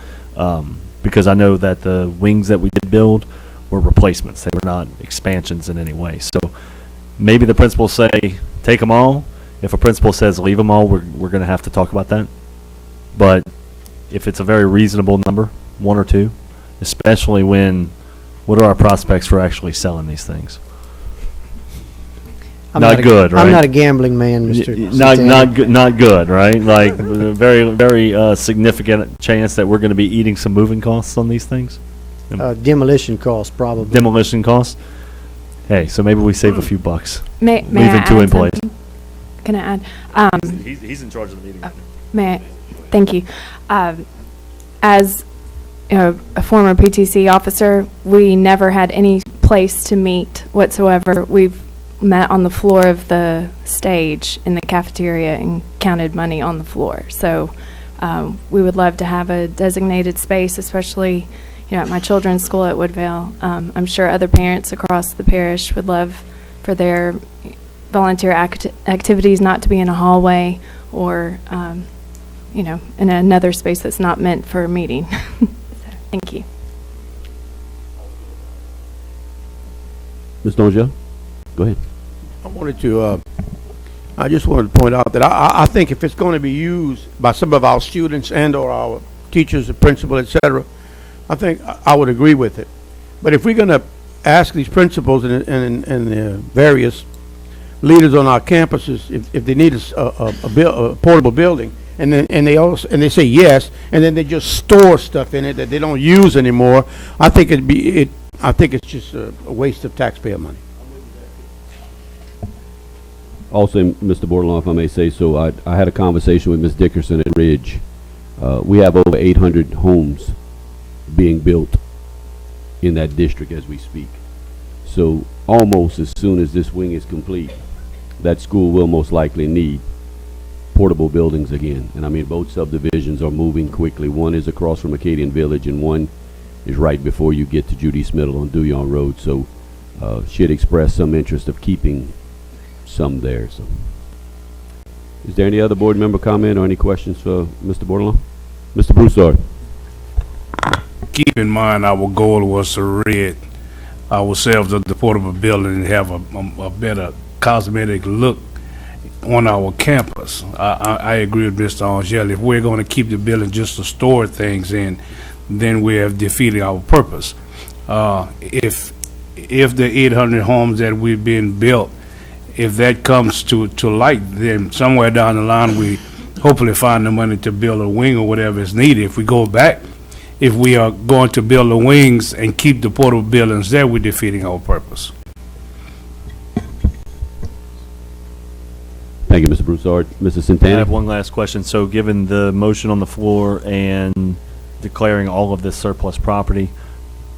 Because I know that the wings that we did build were replacements. They were not expansions in any way. So maybe the principals say, take them all. If a principal says leave them all, we're going to have to talk about that. But if it's a very reasonable number, one or two, especially what are our prospects for actually selling these things? Not good, right? I'm not a gambling man, Mr. Not good, right? Like very, very significant chance that we're going to be eating some moving costs on these things. Demolition costs, probably. Demolition costs. Hey, so maybe we save a few bucks. May leaving I two add in place. something? Can I add? He's in charge of the meeting. May I? Thank you. As a former PTC officer, we never had any place to meet whatsoever. We've met on the floor of the stage in the cafeteria and counted money on the floor. So we would love to have a designated space, especially at my children's school at Woodvale. I'm sure other parents across the parish would love for their volunteer activities not to be in a hallway or in another space that's not meant for a meeting. So, thank you. Ms. Donja, go ahead. I just wanted to point out that I think if it's going to be used by some of our students and or our teachers and principal, et cetera, I think I would agree with it. But if we're going to ask these principals and the various leaders on our campuses if they need a portable building, and they say yes, and then they just store stuff in it that they don't use anymore, I think it's just a waste of taxpayer money. Also, Mr. Bordelon, if I may say so, I had a conversation with Ms. Dickerson at Ridge. We have over 800 homes being built in that district as we speak. So almost as soon as this wing is complete, that school will most likely need portable buildings again. And I mean, both subdivisions are moving quickly. One is across from Acadian Village, and one is right before you get to Judy's Middle on Duyon Road. So she had expressed some interest of keeping some there. So, is there any other board member comment or any questions for Mr. Bordelon? Mr. Broussard. Keep in mind, our goal was to rid ourselves of the portable building and have a better cosmetic look on our campus. I agree with Mr. Angel. If we're going to keep the building just to store things in, then we have defeated our purpose. If the 800 homes that we've been built, if that comes to light, then somewhere down the line we hopefully find the money to build a wing or whatever is needed. If we go back, if we are going to build the wings and keep the portable buildings there, we're defeating our purpose. Thank you, Mr. Broussard. Mrs. I Santana? have one last question. So given the motion on the floor and declaring all of this surplus property,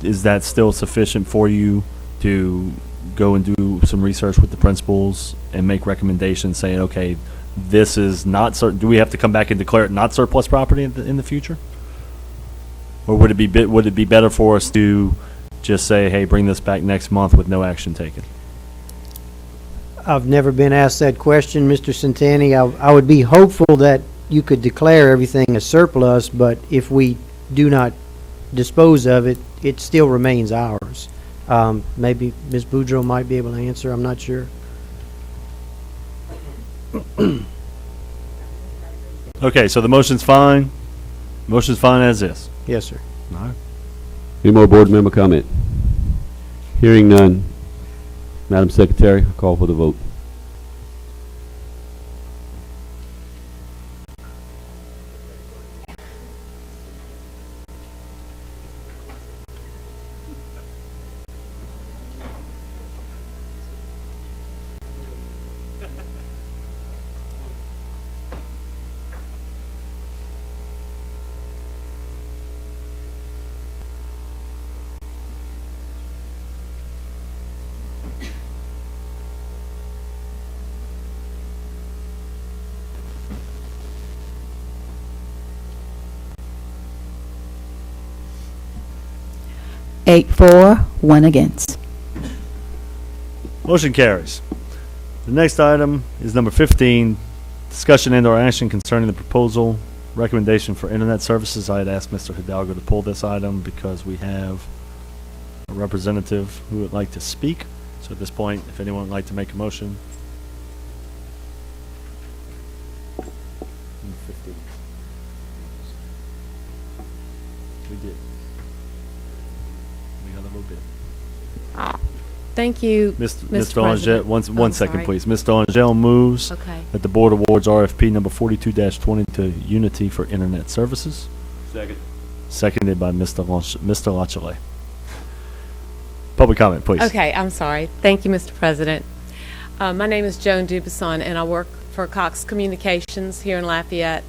is that still sufficient for you to go and do some research with the principals and make recommendations saying, okay, this is not certain? Do we have to come back and declare it not surplus property in the future? Or would it be better for us to just say, hey, bring this back next month with no action taken? I've never been asked that question, Mr. Santani. I would be hopeful that you could declare everything a surplus, but if we do not dispose of it, it still remains ours. Maybe Ms. Boudreaux might be able to answer. I'm not sure. Okay, so the motion's fine. Motion's fine as is. Yes, sir. All right. Any more board member comment? Hearing none. Madam Secretary, call for the vote. Eight for, one against. Motion carries. The next item is number 15, discussion and/or action concerning the proposal recommendation for internet services. I had asked Mr. Hidalgo to pull this item because we have a representative who would like to speak. So at this point, if anyone would like to make a motion. We did. We got a little bit. Thank you, Mr. Angel, one second, sorry. please. Mr. Angel moves Okay. that the board awards RFP number 42-20 to Unity for Internet Services. Second. Seconded by Mr. Lachelet. Public comment, please. Okay, I'm sorry. Thank you, Mr. President. My name is Joan Dubison, and I work for Cox Communications here in Lafayette.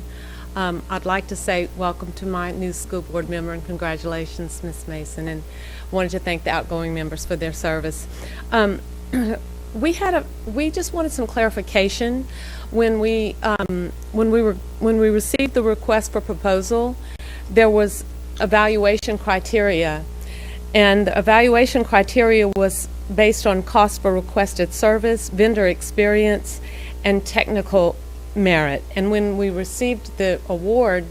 I'd like to say welcome to my new school board member and congratulations, Ms. Mason, and wanted to thank the outgoing members for their service. We just wanted some clarification when we received the request for proposal. There was evaluation criteria, and the evaluation criteria was based on cost for requested service, vendor experience, and technical merit. And when we received the award,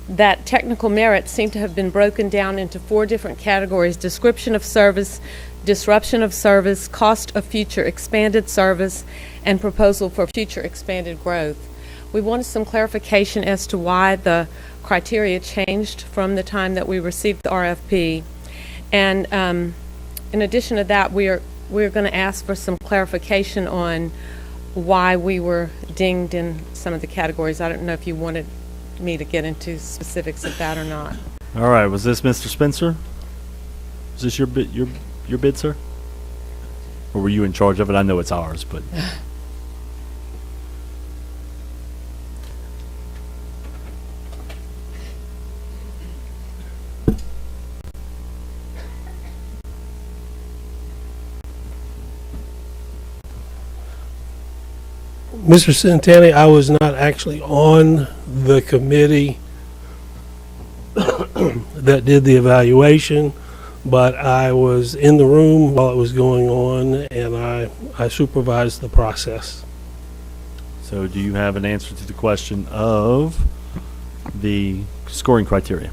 that technical merit seemed to have been broken down into 4 different categories: description of service, disruption of service, cost of future expanded service, and proposal for future expanded growth. We wanted some clarification as to why the criteria changed from the time that we received the RFP. And in addition to that, we're going to ask for some clarification on why we were dinged in some of the categories. I don't know if you wanted me to get into specifics of that or not. All right. Was this Mr. Spencer? Is this your bid, sir? Or were you in charge of it? I know it's ours, but. Mr. Centanni, I was not actually on the committee that did the evaluation, but I was in the room while it was going on, and I supervised the process. So do you have an answer to the question of the scoring criteria?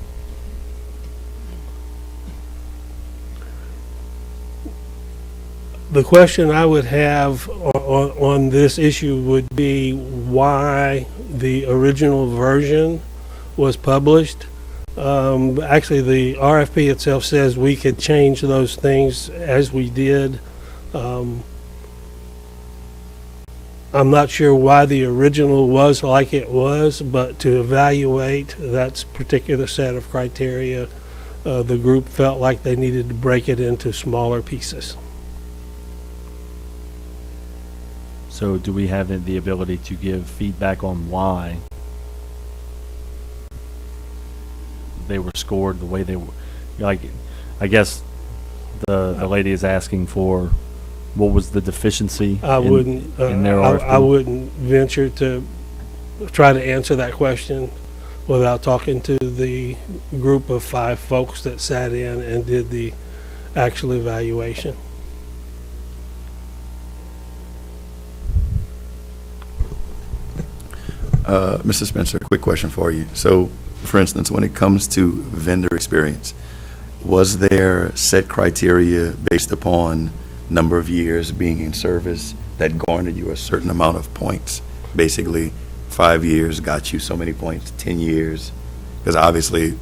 The question I would have on this issue would be why the original version was published. Actually, the RFP itself says we could change those things as we did. I'm not sure why the original was like it was, but to evaluate that particular set of criteria, the group felt like they needed to break it into smaller pieces. So do we have the ability to give feedback on why they were scored the way they were? Like, I guess the lady is asking for what was the deficiency in their RFP? I wouldn't venture to try to answer that question without talking to the group of 5 folks that sat in and did the actual evaluation. Mr. Spencer, quick question for you. So, for instance, when it comes to vendor experience, was there set criteria based upon number of years being in service that garnered you a certain amount of points? Basically, 5 years got you so many points, 10 years, because obviously,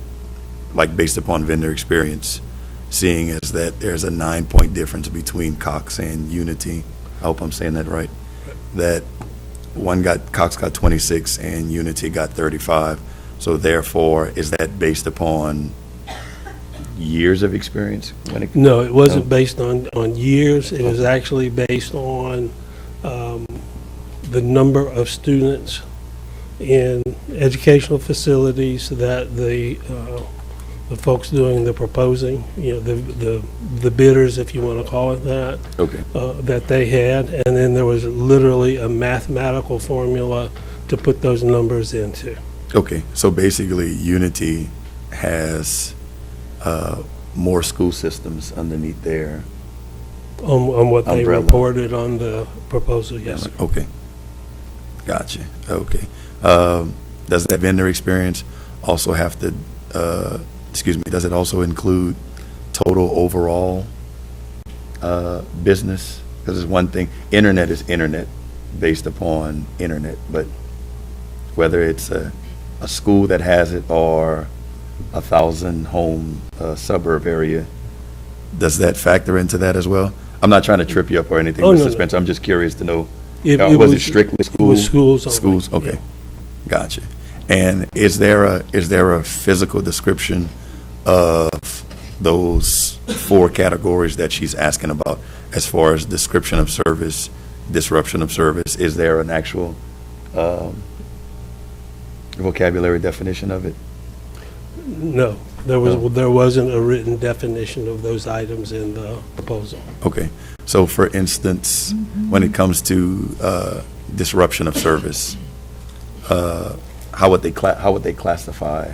like based upon vendor experience, seeing as that there's a 9-point difference between Cox and Unity. I hope I'm saying that right. That Cox got 26 and Unity got 35. So therefore, is that based upon years of experience? No, it wasn't based on years. It was actually based on the number of students in educational facilities that the folks doing the proposing, the bidders, if you want to call it that, that they had, and then there was literally a mathematical formula to put those numbers into. Okay, so basically Unity has more school systems underneath their On what they umbrella. reported on the proposal, yes, sir. Okay, gotcha. Okay, does that vendor experience also have to? Does it also include total overall business? Because it's one thing, internet is internet based upon internet, but whether it's a school that has it or 1,000 home suburb area, does that factor into that as well? I'm not trying to trip you up or anything, Mr. Spencer. I'm just curious to know. Was it strictly schools? It was schools only. Schools, okay. Yeah. Gotcha. And is there a physical description of those 4 categories that she's asking about as far as description of service, disruption of service? Is there an actual vocabulary definition of it? No, there wasn't a written definition of those items in the proposal. Okay. So for instance, when it comes to disruption of service, how would they classify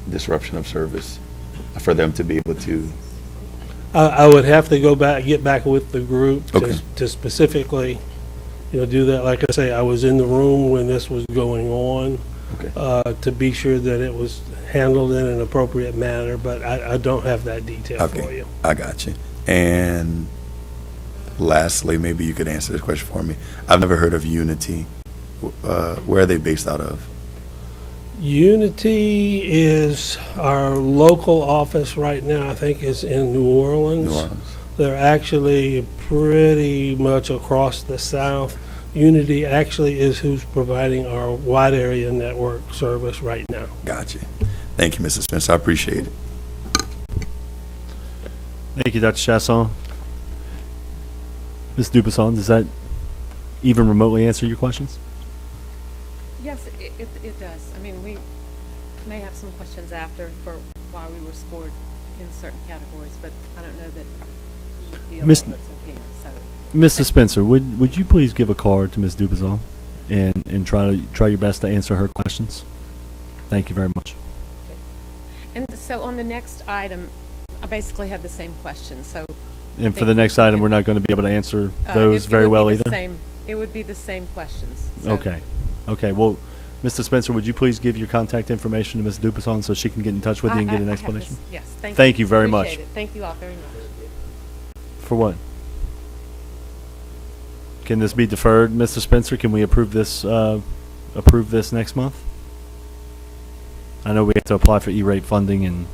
disruption of service for them to be able to? I would have to get back with the group Okay. to specifically, do that. Like I say, I was in the room when this was going on, to be sure that it was handled in an appropriate manner, but I don't have that detail for you. I got you. And lastly, maybe you could answer this question for me. I've never heard of Unity. Where are they based out of? Unity is our local office right now, I think is in New Orleans. New Orleans. They're actually pretty much across the South. Unity actually is who's providing our wide area network service right now. Gotcha. Thank you, Mrs. Spencer. I appreciate it. Thank you, Dr. Chasson. Ms. Dubuisson, does that even remotely answer your questions? Yes, it does. I mean, we may have some questions after for why we were scored in certain categories, but I don't know that the Miss- element's opinion, so. Mrs. Spencer, would you please give a card to Ms. Dubuisson and try your best to answer her questions? Thank you very much. And so on the next item, I basically have the same question, so. And for the next item, we're not going to be able to answer those very well either? It would be the same questions. So. Okay. Okay, well, Mr. Spencer, would you please give your contact information to Ms. Dubuisson so she can get in touch with you and get an I have explanation? this- Yes, thank you. Thank you very much. Appreciate it. Thank you all very much. For what? Can this be deferred, Mr. Spencer? Can we approve this next month? I know we have to apply for E-rate funding and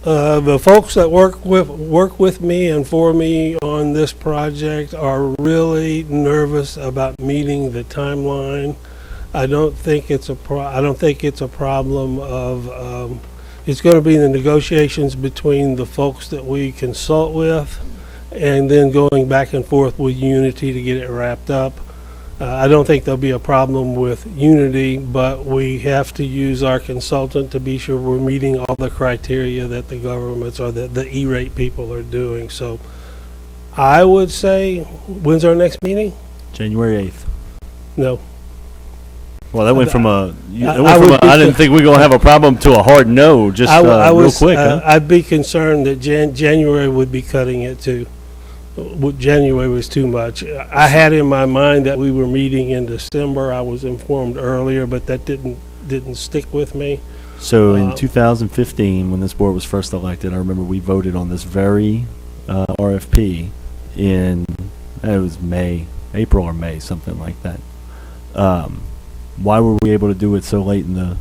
The folks that work with me and for me on this project are really nervous about meeting the timeline. I don't think it's a problem of, it's going to be the negotiations between the folks that we consult with and then going back and forth with Unity to get it wrapped up. I don't think there'll be a problem with Unity, but we have to use our consultant to be sure we're meeting all the criteria that the governments or the E-rate people are doing. So I would say, when's our next meeting? January 8th. No. Well, that went from I didn't think we were going to have a problem to a hard no, just real quick. Huh? I'd be concerned that January would be cutting it too. January was too much. I had in my mind that we were meeting in December. I was informed earlier, but that didn't stick with me. So in 2015, when this board was first elected, I remember we voted on this very RFP it was April or May, something like that. Why were we able to do it so late in the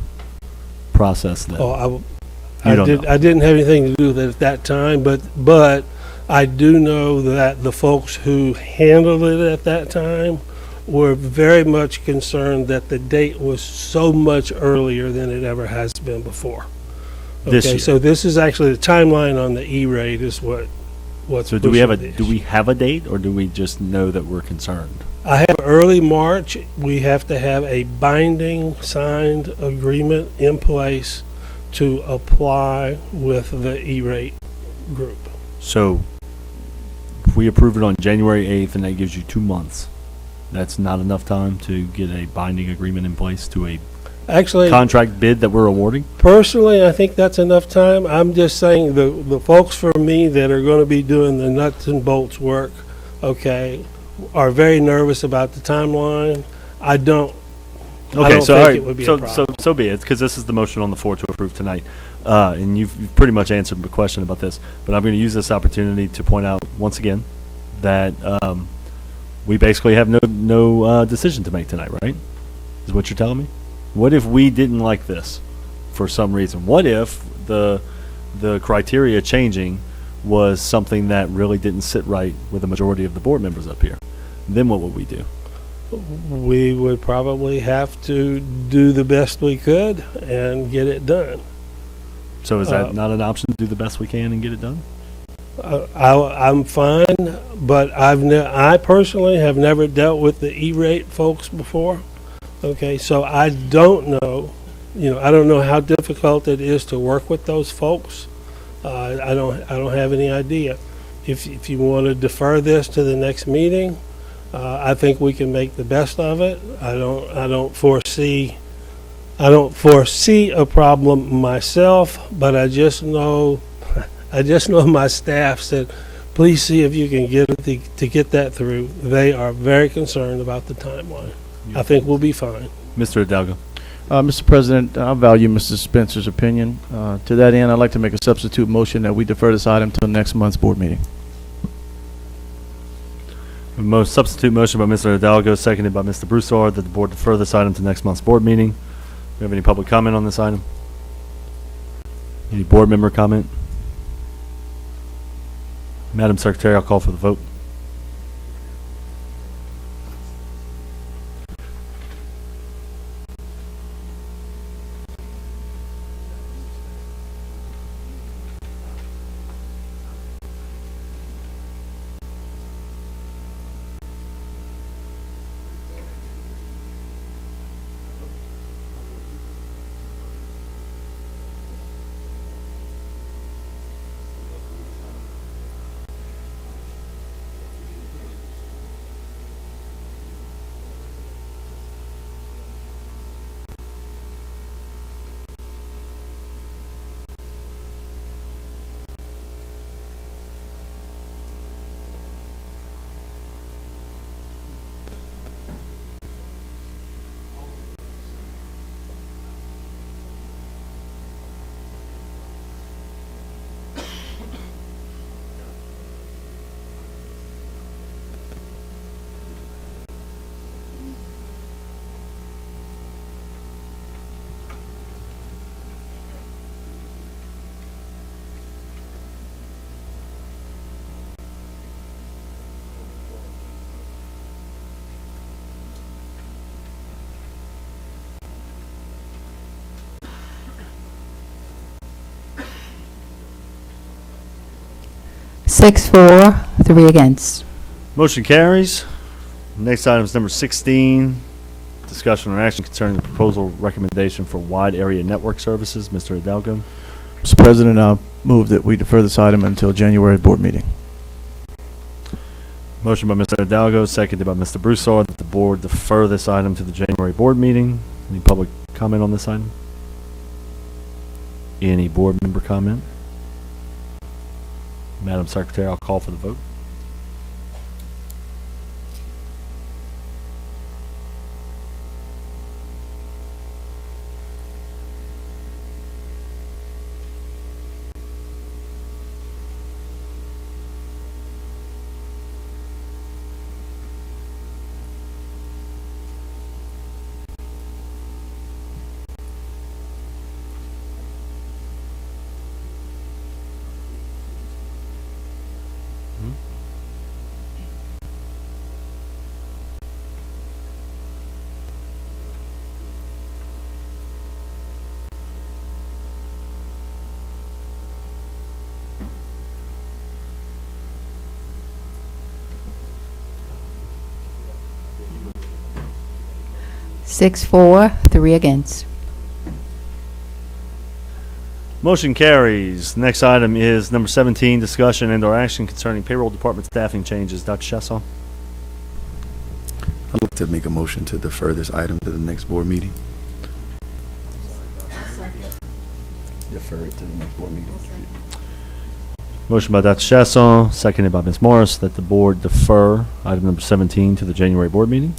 process then? I didn't have anything to do with it at that time, but I do know that the folks who handled it at that time were very much concerned that the date was so much earlier than it ever has been before. This year. So this is actually the timeline on the E-rate is what's So do we have a date, or do we just know that we're concerned? I have early March. We have to have a binding signed agreement in place to apply with the E-rate group. So if we approve it on January 8th and that gives you 2 months, that's not enough time to get a binding agreement in place to a contract bid that we're awarding? Personally, I think that's enough time. I'm just saying the folks for me that are going to be doing the nuts and bolts work, are very nervous about the timeline. I don't think it would be a problem. So be it, because this is the motion on the floor to approve tonight. And you've pretty much answered the question about this, but I'm going to use this opportunity to point out once again that we basically have no decision to make tonight, right? Is what you're telling me? What if we didn't like this for some reason? What if the criteria changing was something that really didn't sit right with the majority of the board members up here? Then what would we do? We would probably have to do the best we could and get it done. So is that not an option to do the best we can and get it done? I'm fine, but I personally have never dealt with the E-rate folks before. So I don't know. I don't know how difficult it is to work with those folks. I don't have any idea. If you want to defer this to the next meeting, I think we can make the best of it. I don't foresee a problem myself, but I just know my staff said, please see if you can get that through. They are very concerned about the timeline. I think we'll be fine. Mr. Hidalgo. Mr. President, I value Mr. Spencer's opinion. To that end, I'd like to make a substitute motion that we defer this item to next month's board meeting. Substitute motion by Mr. Hidalgo, seconded by Mr. Broussard, that the board defer this item to next month's board meeting. Do we have any public comment on this item? Any board member comment? Madam Secretary, I'll call for the vote. 6 for, 3 against. Motion carries. Next item is number 16, discussion or action concerning the proposal recommendation for wide area network services. Mr. Hidalgo. Mr. President, I'll move that we defer this item until January board meeting. Motion by Mr. Hidalgo, seconded by Mr. Broussard, that the board defer this item to the January board meeting. Any public comment on this item? Any board member comment? Madam Secretary, I'll call for the vote. Six for, 3 against. Motion carries. Next item is number 17, discussion and/or action concerning payroll department staffing changes. Dr. Chesson. I'd like to make a motion to defer this item to the next board meeting. Defer it to the next board meeting. Motion by Dr. Chesson, seconded by Ms. Morris, that the board defer item number 17 to the January board meeting.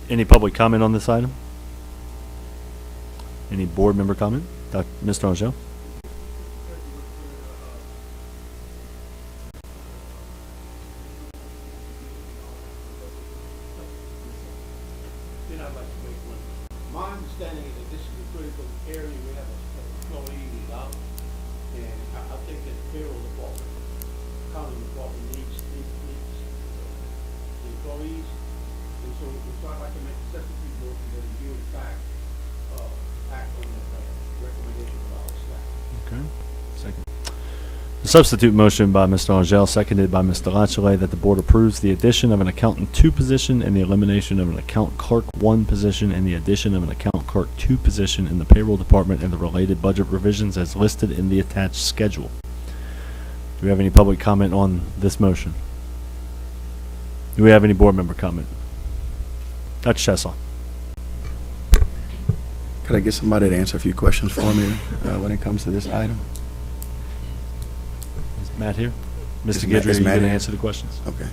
Any public comment on this item? Any board member comment? Mr. Angel? Then I'd like to make one. My understanding is that this is a critical area. We have an employee who's out, and I think that the payroll department, accounting department needs the employees. And so I'd like to make a substitute motion that you, in fact, act on that recommendation of our staff. Okay. Second. The substitute motion by Mr. Angel, seconded by Mr. Lachelet, that the board approves the addition of an accountant 2 position and the elimination of an account clerk 1 position and the addition of an account clerk 2 position in the payroll department and the related budget revisions as listed in the attached schedule. Do we have any public comment on this motion? Do we have any board member comment? Dr. Chesson. Could I get somebody to answer a few questions for me when it comes to this item? Is Matt here? Is Mr. Matt- Guidry, is are you Matt going to here? answer the questions? Okay.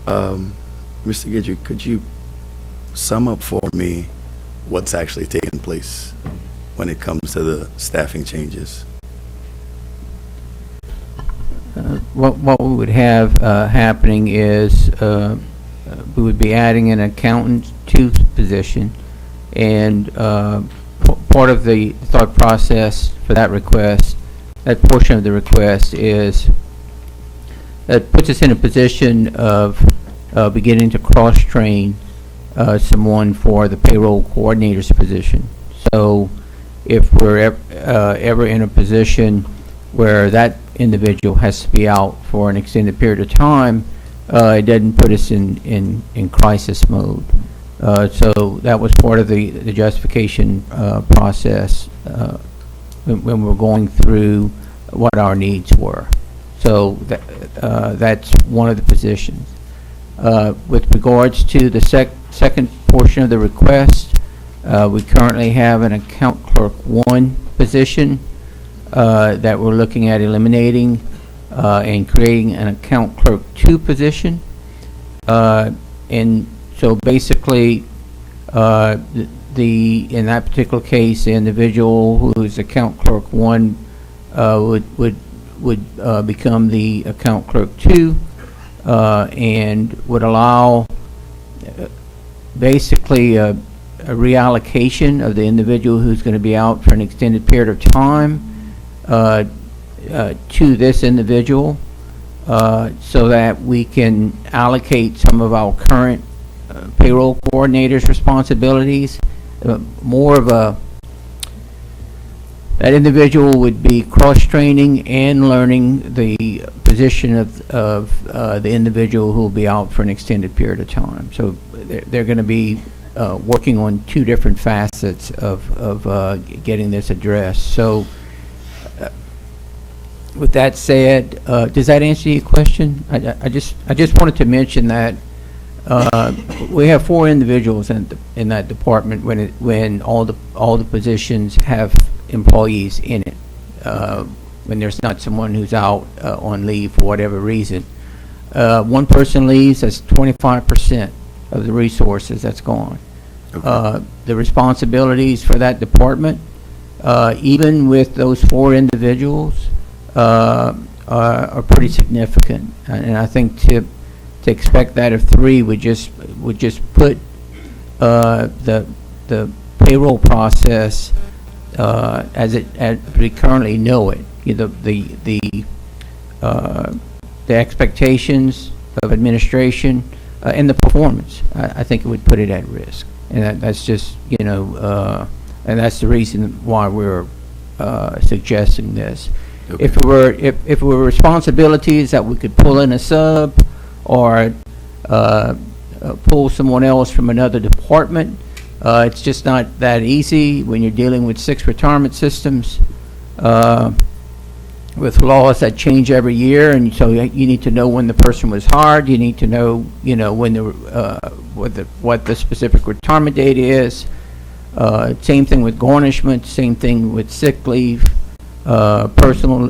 Mr. Guidry, could you sum up for me what's actually taking place when it comes to the staffing changes? What we would have happening is we would be adding an accountant 2 position, and part of the thought process for that request, that portion of the request is that puts us in a position of beginning to cross-train someone for the payroll coordinator's position. So if we're ever in a position where that individual has to be out for an extended period of time, it doesn't put us in crisis mode. So that was part of the justification process when we were going through what our needs were. So that's one of the positions. With regards to the second portion of the request, we currently have an account clerk 1 position that we're looking at eliminating and creating an account clerk 2 position. And so basically, in that particular case, the individual who is account clerk 1 would become the account clerk 2 and would allow basically a reallocation of the individual who's going to be out for an extended period of time to this individual so that we can allocate some of our current payroll coordinator's responsibilities. More of a, that individual would be cross-training and learning the position of the individual who will be out for an extended period of time. So they're going to be working on two different facets of getting this addressed. So with that said, does that answer your question? I just wanted to mention that we have 4 individuals in that department when all the positions have employees in it. When there's not someone who's out on leave for whatever reason, one person leaves, that's 25% of the resources that's gone. Okay. The responsibilities for that department, even with those 4 individuals, are pretty significant, and I think to expect that of 3 would just put the payroll process as we currently know it. The expectations of administration and the performance. I think it would put it at risk, and that's just and that's the reason why we're suggesting this. Okay. If it were responsibilities that we could pull in a sub or pull someone else from another department, it's just not that easy when you're dealing with 6 retirement systems with laws that change every year, and so you need to know when the person was hired. You need to know when what the specific retirement date is. Same thing with garnishment. Same thing with sick leave. Personal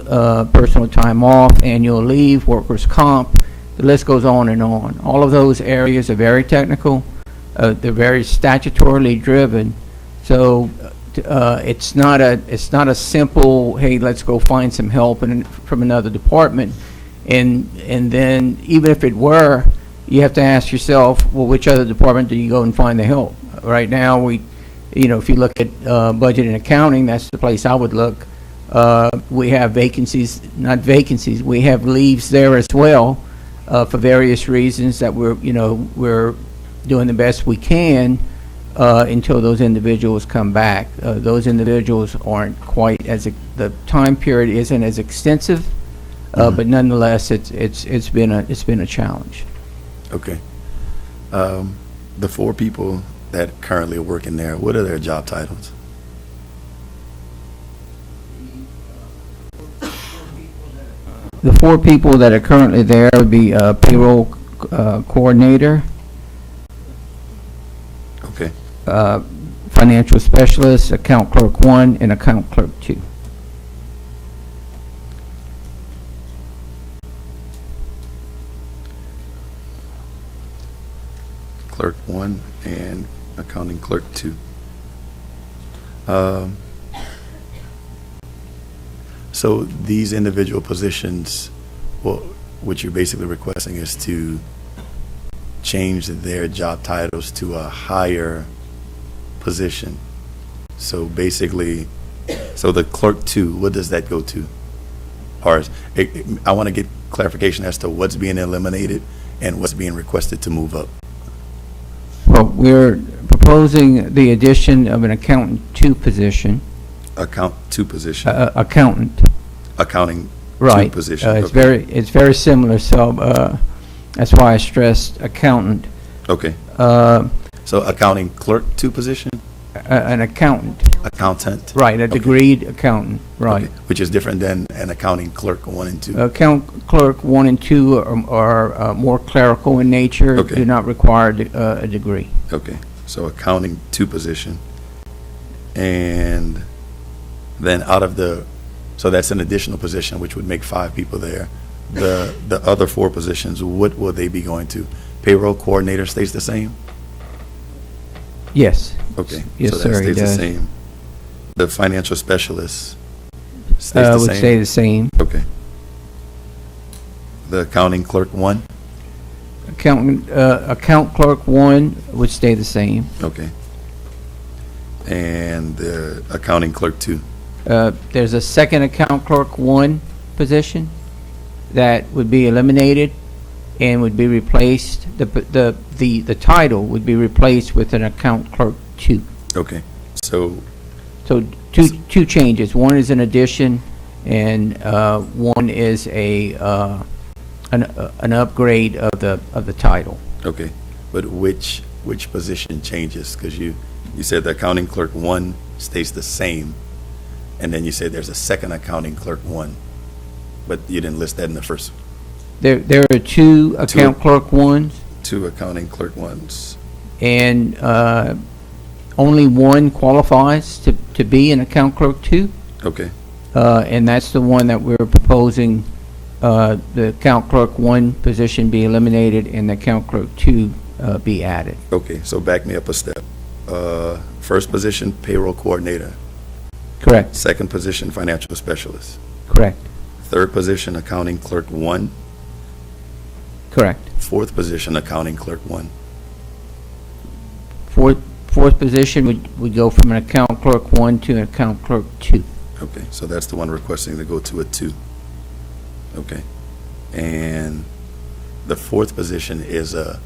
time off, annual leave, workers' comp, the list goes on and on. All of those areas are very technical. They're very statutorily driven. So it's not a simple, hey, let's go find some help from another department. And then even if it were, you have to ask yourself, well, which other department do you go and find the help? Right now, if you look at budget and accounting, that's the place I would look. We have vacancies, not vacancies, we have leaves there as well, for various reasons that we're doing the best we can, until those individuals come back. Those individuals aren't quite the time period isn't as extensive, but nonetheless, it's been a challenge. Okay. The 4 people that currently are working there, what are their job titles? The 4 people that are currently there would be payroll coordinator, Okay. financial specialist, account clerk 1, and account clerk 2. Clerk 1 and accounting clerk 2. So these individual positions, well, what you're basically requesting is to change their job titles to a higher position. So basically, the clerk 2, what does that go to? Or I want to get clarification as to what's being eliminated and what's being requested to move up. Well, we're proposing the addition of an accountant 2 position. Account 2 position. Accountant. Accounting 2 Right. position. It's Okay. very similar. So that's why I stressed accountant. Okay. So accounting clerk 2 position? An accountant. Accountant. Right. A Okay. degreed accountant. Right. Okay. Which is different than an accounting clerk 1 and 2. Account clerk 1 and 2 are more clerical in nature. Okay. Do not require a degree. Okay. So accounting 2 position. And then so that's an additional position, which would make 5 people there. The other 4 positions, what will they be going to? Payroll coordinator stays the same? Yes. Okay. Yes, so sir, that he stays the does. same. The financial specialist stays the Would same? stay the same. Okay. The accounting clerk 1? Account clerk 1 would stay the same. Okay. And the accounting clerk 2? There's a second account clerk 1 position that would be eliminated, and would be replaced, the title would be replaced with an account clerk 2. Okay, so, So two changes. One is an addition, and one is an upgrade of the title. okay, but which position changes? Because you said the accounting clerk 1 stays the same, and then you said there's a second accounting clerk 1, but you didn't list that in the first. There are two account clerk 1s, 2 accounting clerk 1s. and only one qualifies to be an account clerk 2. Okay, And that's the one that we're proposing, the account clerk 1 position be eliminated and the account clerk 2 be added. okay, so back me up a step. First position, payroll coordinator. Correct. Second position, financial specialist. Correct. Third position, accounting clerk 1. Correct. Fourth position, accounting clerk 1. Fourth position would go from an account clerk 1 to an account clerk 2. Okay, so that's the one requesting to go to a 2. Okay, and the fourth position is an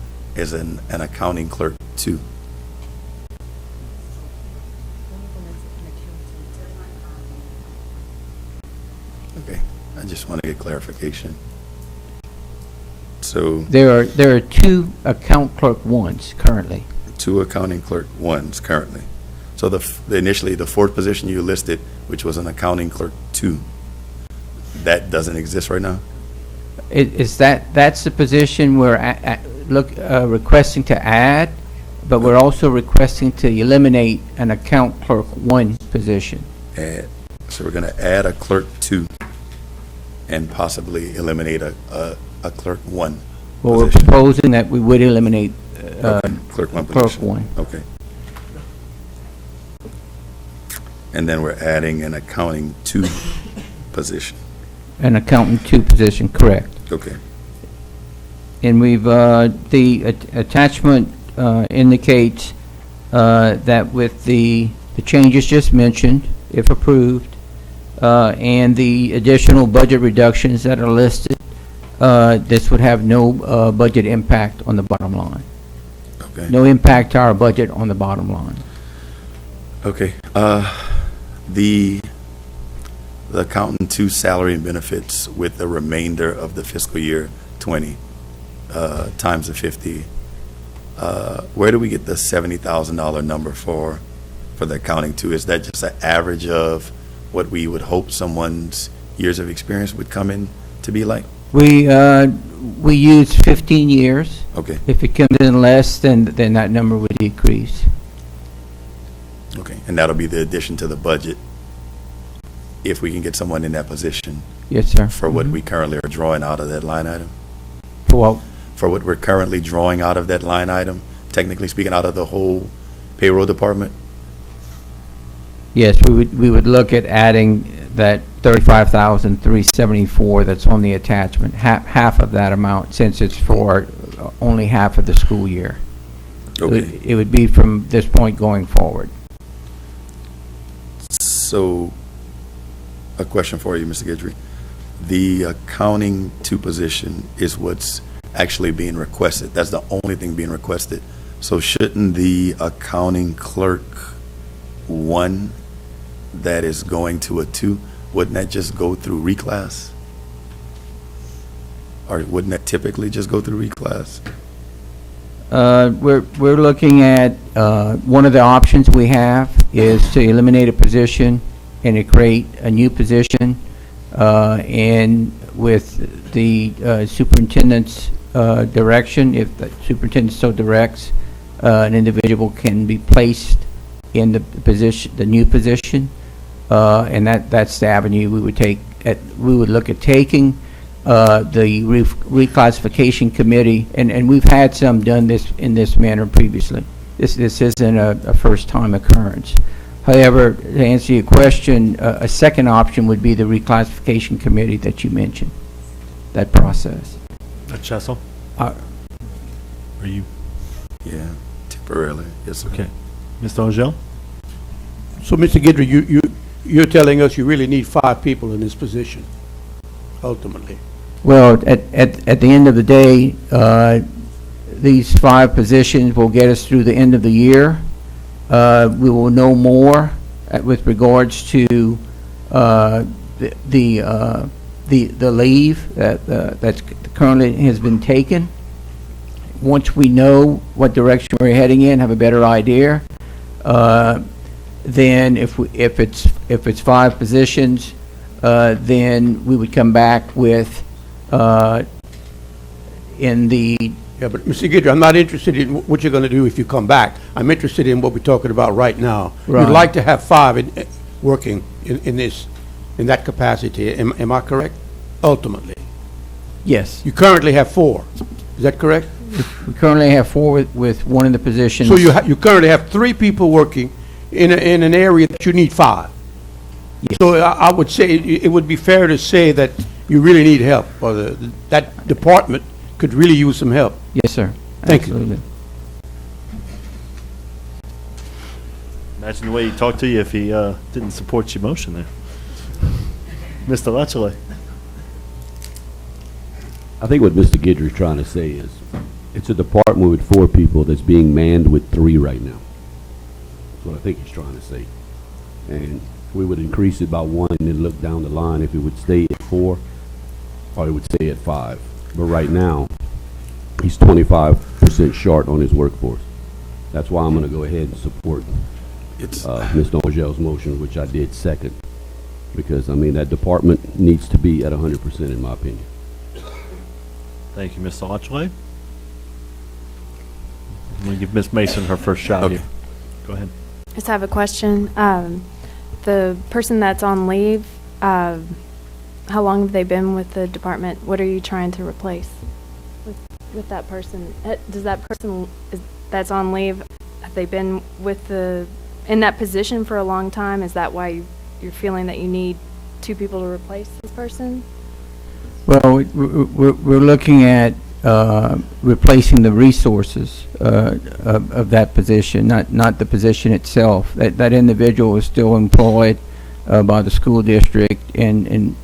accounting clerk 2. Okay, I just want to get clarification. So There are two account clerk 1s currently. 2 accounting clerk 1s currently. So initially the fourth position you listed, which was an accounting clerk 2, that doesn't exist right now? That's the position we're requesting to add, but we're also requesting to eliminate an account clerk 1 position. So we're going to add a clerk 2 and possibly eliminate a clerk 1 Well, we're position. proposing that we would eliminate Clerk 1 clerk position. 1. Okay. And then we're adding an accounting 2 position. An accountant 2 position, correct. Okay. And we've, the attachment indicates that with the changes just mentioned, if approved, and the additional budget reductions that are listed, this would have no budget impact on the bottom line. Okay. No impact to our budget on the bottom line. Okay. The accountant 2 salary and benefits with the remainder of the fiscal year 20 times the 50. Where do we get the $70,000 number for the accounting 2? Is that just an average of what we would hope someone's years of experience would come in to be like? We use 15 years. Okay. If it comes in less, then that number would decrease. Okay, and that'll be the addition to the budget if we can get someone in that position. Yes, sir. For what we currently are drawing out of that line item? For what? For what we're currently drawing out of that line item, technically speaking, out of the whole payroll department? Yes, we would look at adding that 35,374 that's on the attachment, half of that amount, since it's for only half of the school year. Okay. It would be from this point going forward. So, a question for you, Mr. Guidry. The accounting 2 position is what's actually being requested. That's the only thing being requested. So shouldn't the accounting clerk 1 that is going to a 2, wouldn't that just go through reclass? Or wouldn't that typically just go through reclass? We're looking at, one of the options we have is to eliminate a position and to create a new position. And with the superintendent's direction, if the superintendent so directs, an individual can be placed in the position, the new position. And that's the avenue we would take. We would look at taking the reclassification committee, and we've had some done this in this manner previously. This isn't a first-time occurrence. However, to answer your question, a second option would be the reclassification committee that you mentioned, that process. Chessel? Are you? Yeah, temporarily. Yes, sir. Okay. Mr. Angel? So, Mr. Guidry, you're telling us you really need 5 people in this position, ultimately? Well, at the end of the day, these 5 positions will get us through the end of the year. We will know more with regards to the leave that currently has been taken. Once we know what direction we're heading in, have a better idea, then if it's 5 positions, then we would come back with in the. Yeah, but Mr. Guidry, I'm not interested in what you're going to do if you come back. I'm interested in what we're talking about right now. Right. You'd like to have 5 working in that capacity. Am I correct? Ultimately. Yes. You currently have 4. Is that correct? We currently have 4 with one in the position. So you currently have 3 people working in an area that you need 5. Yes. So I would say it would be fair to say that you really need help, or that department could really use some help. Yes, sir. Thank you. Absolutely. Imagine the way he talked to you if he didn't support your motion there. Mr. Latchley. I think what Mr. Guidry is trying to say is, it's a department with 4 people that's being manned with 3 right now. That's what I think he's trying to say. And we would increase it by 1 and then look down the line if it would stay at 4 or it would stay at 5. But right now, he's 25% short on his workforce. That's why I'm going to go ahead and support Mr. Angel's motion, which I did second. Because, I mean, that department needs to be at 100% in my opinion. Thank you, Mr. Latchley. I'm going to give Ms. Mason her first shot here. Go ahead. I just have a question. The person that's on leave, how long have they been with the department? What are you trying to replace with that person? Does that person that's on leave, have they been in that position for a long time? Is that why you're feeling that you need 2 people to replace this person? Well, we're looking at replacing the resources of that position, not the position itself. That individual is still employed by the school district and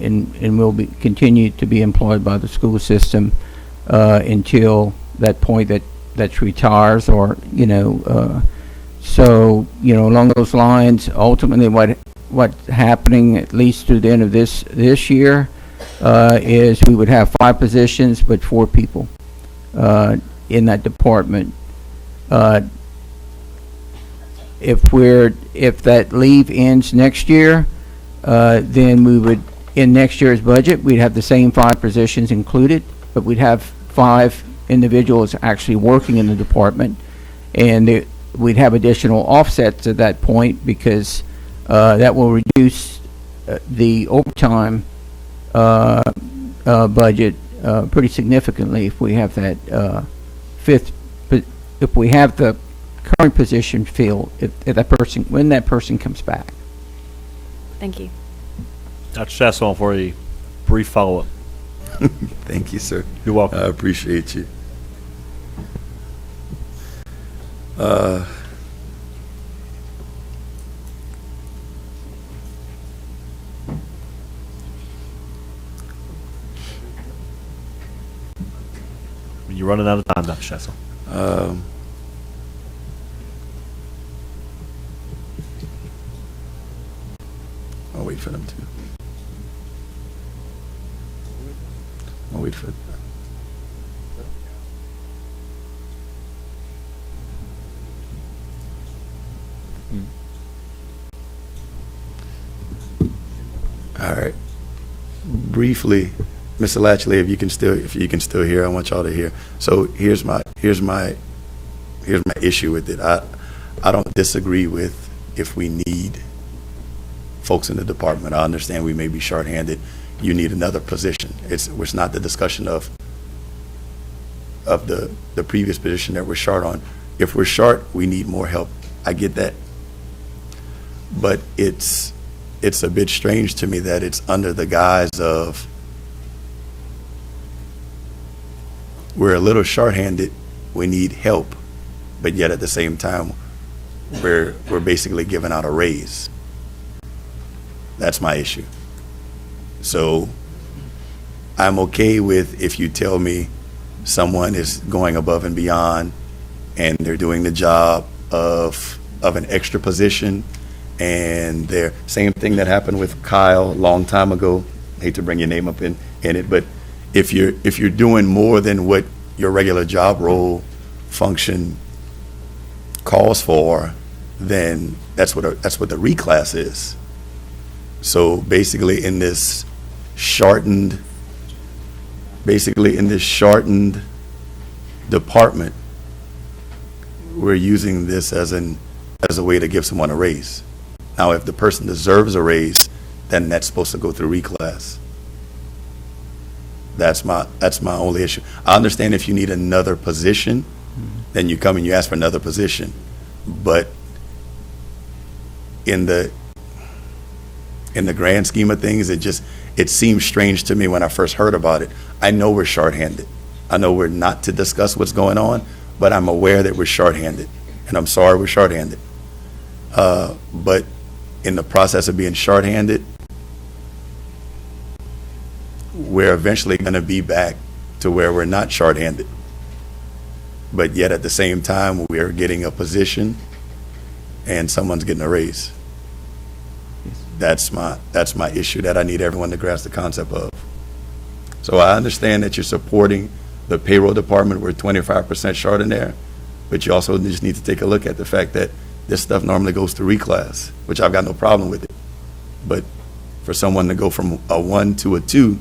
will continue to be employed by the school system until that point that retires, or so along those lines. Ultimately, what's happening, at least through the end of this year, is we would have 5 positions but 4 people in that department. If that leave ends next year, then we would, in next year's budget, we'd have the same 5 positions included, but we'd have 5 individuals actually working in the department, and we'd have additional offsets at that point, because that will reduce the overtime budget pretty significantly if we have that 5th, if we have the current position filled, when that person comes back. Thank you. Dr. Chasson for a brief follow-up. Thank you, sir. You're welcome. I appreciate you. You're running out of time, Dr. Chasson. I'll wait for them to. I'll wait for. All right. Briefly, Mr. Latchley, if you can still hear, I want y'all to hear. So here's my issue with it. I don't disagree with if we need folks in the department. I understand we may be shorthanded. You need another position. It's not the discussion of the previous position that we're short on. If we're short, we need more help. I get that. But it's a bit strange to me that it's under the guise of we're a little shorthanded, we need help, but yet at the same time we're basically giving out a raise. That's my issue. So I'm okay with if you tell me someone is going above and beyond and they're doing the job of an extra position, and they're, same thing that happened with Kyle a long time ago. I hate to bring your name up in it, but if you're doing more than what your regular job role function calls for, then that's what the reclass is. So basically in this shortened department, we're using this as a way to give someone a raise. Now, if the person deserves a raise, then that's supposed to go through reclass. That's my only issue. I understand if you need another position, then you come and you ask for another position. But in the grand scheme of things, it seems strange to me when I first heard about it. I know we're shorthanded. I know we're not to discuss what's going on, but I'm aware that we're shorthanded, and I'm sorry we're shorthanded. But in the process of being shorthanded, we're eventually going to be back to where we're not shorthanded. But yet at the same time, we're getting a position and someone's getting a raise. That's my issue that I need everyone to grasp the concept of. So I understand that you're supporting the payroll department. We're 25% short in there, but you also just need to take a look at the fact that this stuff normally goes to reclass, which I've got no problem with it. But for someone to go from a 1 to a 2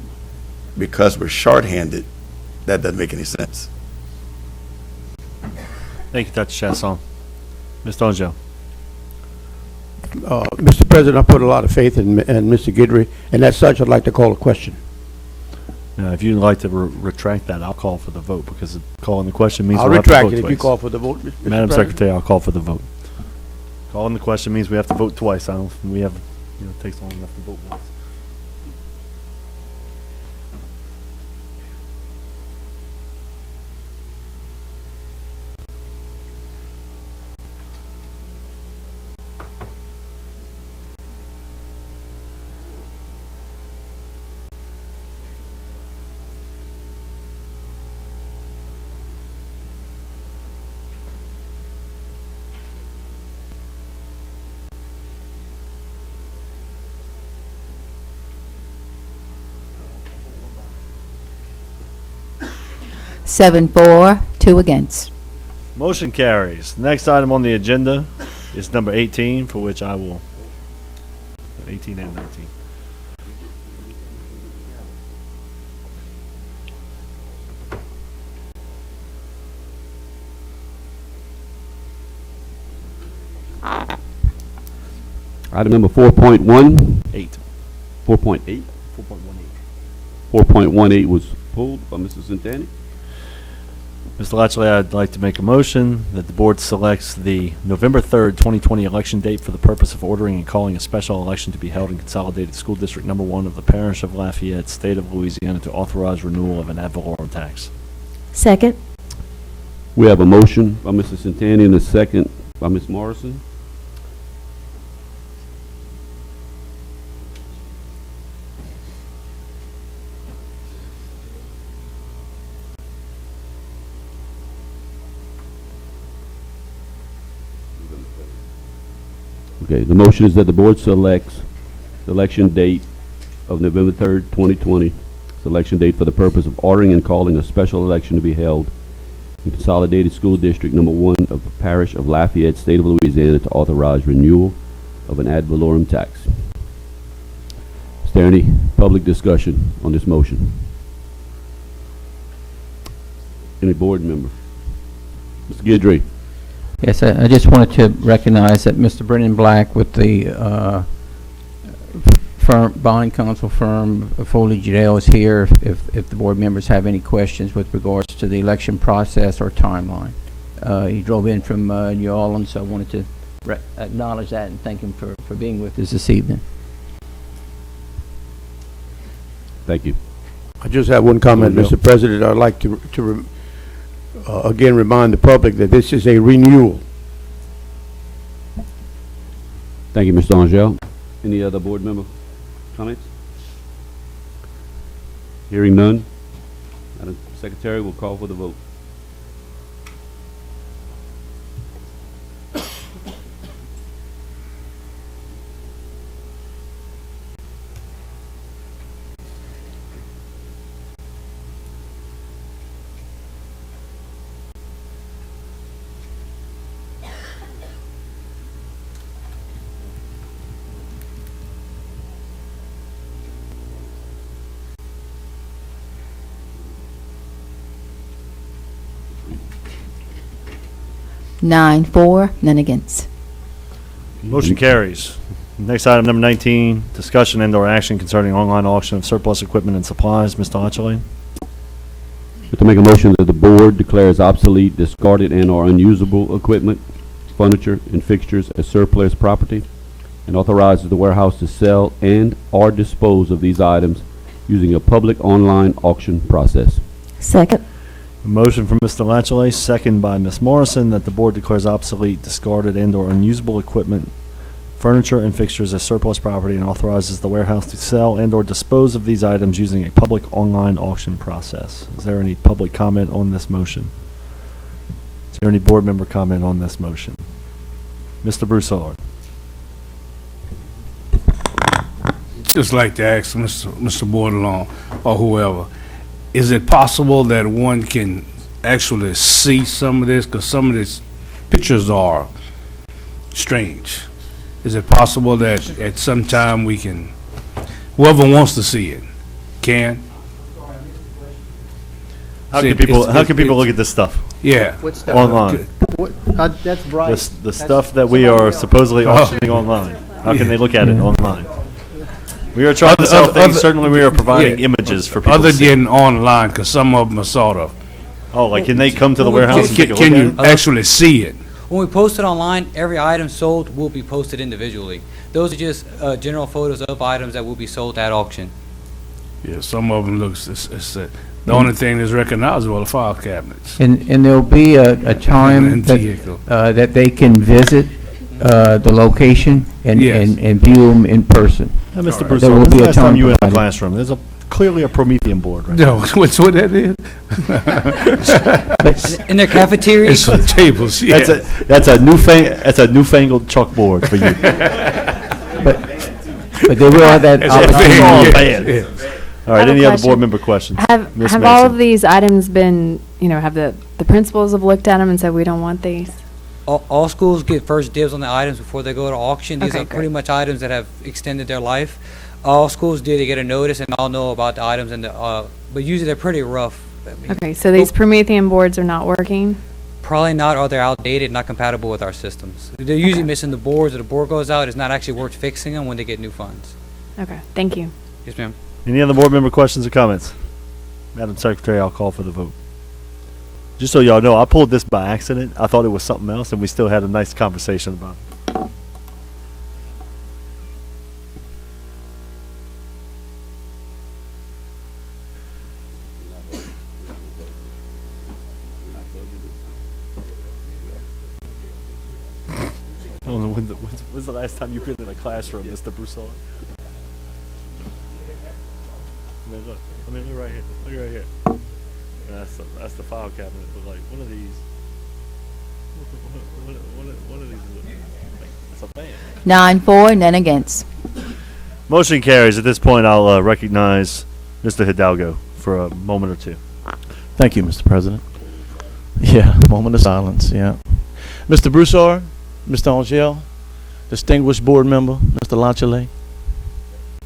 because we're shorthanded, that doesn't make any sense. Thank you, Dr. Chasson. Mr. Angel. Mr. President, I put a lot of faith in Mr. Guidry, and as such, I'd like to call a question. Now, if you'd like to retract that, I'll call for the vote, because calling the question means I'll we'll have to vote retract it if you twice. call for the vote, Mr. Madam President. Secretary, I'll call for the vote. Calling the question means we have to vote twice. I don't, we have, it takes long enough to vote once. Seven for, 2 against. Motion carries. Next item on the agenda is number 18, for which I will, 18 and 19. Item number 4.1. 8. 4.8. 4.18. 4.18 was pulled by Mr. Centani. Mr. Latchley, I'd like to make a motion that the board selects the November 3rd, 2020 election date for the purpose of ordering and calling a special election to be held in Consolidated School District Number 1 of the Parish of Lafayette, State of Louisiana, to authorize renewal of an ad valorem tax. Second. We have a motion by Mr. Centani and a second by Ms. Morrison. Okay, the motion is that the board selects the election date of November 3rd, 2020, selection date for the purpose of ordering and calling a special election to be held in Consolidated School District Number 1 of the Parish of Lafayette, State of Louisiana, to authorize renewal of an ad valorem tax. Is there any public discussion on this motion? Any board member? Mr. Guidry. Yes, I just wanted to recognize that Mr. Brennan Black with the bonding counsel firm, Foley Jadale, is here if the board members have any questions with regards to the election process or timeline. He drove in from New Orleans, so I wanted to acknowledge that and thank him for being with us this evening. Thank you. I just have one comment, Mr. President. I'd like to again remind the public that this is a renewal. Thank you, Mr. Angel. Any other board member comments? Hearing none, Madam Secretary will call for the vote. Nine for, none against. Motion carries. Next item, number 19, discussion and/or action concerning online auction of surplus equipment and supplies. Mr. Hotchelay. To make a motion that the board declares obsolete, discarded, and/or unusable equipment, furniture, and fixtures as surplus property, and authorizes the warehouse to sell and/or dispose of these items using a public online auction process. Second. A motion from Mr. Latchley, second by Ms. Morrison, that the board declares obsolete, discarded, and/or unusable equipment, furniture, and fixtures as surplus property, and authorizes the warehouse to sell and/or dispose of these items using a public online auction process. Is there any public comment on this motion? Is there any board member comment on this motion? Mr. Broussard. Just like to ask Mr. Bordelon or whoever, is it possible that one can actually see some of this? Because some of these pictures are strange. Is it possible that at some time we can, whoever wants to see it, can? How See, can people it's- look at this stuff? Yeah. What stuff? Online. That's bright. The stuff that we are supposedly auctioning online. How can they look at it online? We are trying to sell things. Certainly, we are providing images for people Other to see. than online, because some of them are sort of. Oh, like can they come to the warehouse and take a look Can at you it? actually see it? When we post it online, every item sold will be posted individually. Those are just general photos of items that will be sold at auction. Yeah, some of them looks, the only thing that's recognizable are file cabinets. And there'll be a time And vehicle. that they can visit the location and Yes. and view them in person. Mr. There Broussard, will when's be the a last time time you were in the provided. classroom? There's clearly a Promethean board right No, what's what that is? In their cafeterias. It's for tables, yeah. That's a newfangled chalkboard for you. But they will have that It's a opportunity. Oh, thing, man. yeah. All right, I have a any other question. board member questions? Have Ms. all Mason. of these items been, have the principals have looked at them and said, we don't want these? All schools get first dibs on the items before they go to auction. These Okay, are pretty great. much items that have extended their life. All schools do, they get a notice and all know about the items, and but usually they're pretty rough. I mean, Okay, so these Promethean boards are not working? Probably not, or they're outdated, not compatible with our systems. They're usually missing the boards, or the board goes out. It's not actually worth fixing them when they get new funds. Okay, thank you. Yes, ma'am. Any other board member questions or comments? Madam Secretary, I'll call for the vote. Just so y'all know, I pulled this by accident. I thought it was something else, and we still had a nice conversation about it. I don't know when's the last time you've been in a classroom, Mr. Broussard? Look right here. Look right here. That's the file cabinet. But like one of these. One of these is that's a fan. 9 for, none against. Motion carries. At this point, I'll recognize Mr. Hidalgo for a moment or two. Thank you, Mr. President. Yeah, moment of silence, yeah. Mr. Broussard, Mr. Angel, distinguished board member, Mr. Lachelet,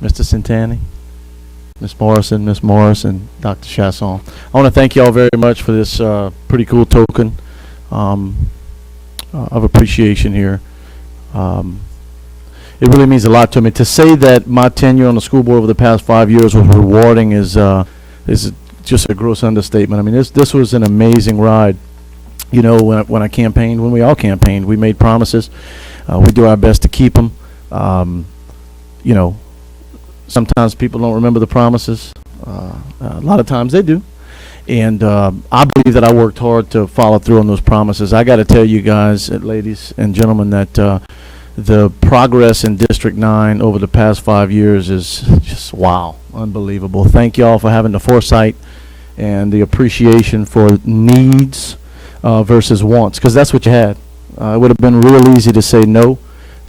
Mr. Centani, Ms. Morris, and Dr. Chasson. I want to thank you all very much for this pretty cool token of appreciation here. It really means a lot to me. To say that my tenure on the school board over the past 5 years was rewarding is just a gross understatement. I mean, this was an amazing ride. You know, when I campaigned, when we all campaigned, we made promises. We do our best to keep them. You know, sometimes people don't remember the promises. A lot of times they do. And I believe that I worked hard to follow through on those promises. I got to tell you guys, ladies and gentlemen, that the progress in District 9 over the past 5 years is just, wow, unbelievable. Thank you all for having the foresight and the appreciation for needs versus wants, because that's what you had. It would have been real easy to say, no,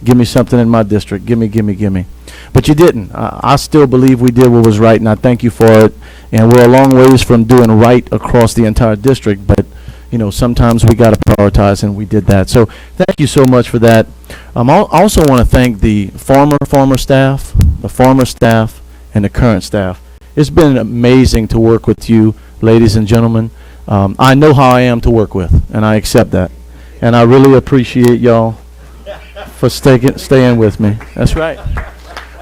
give me something in my district, give me. But you didn't. I still believe we did what was right, and I thank you for it. And we're a long ways from doing right across the entire district, but sometimes we got to prioritize, and we did that. So thank you so much for that. I also want to thank the former staff, and the current staff. It's been amazing to work with you, ladies and gentlemen. I know how I am to work with, and I accept that. And I really appreciate y'all for staying with me. That's right.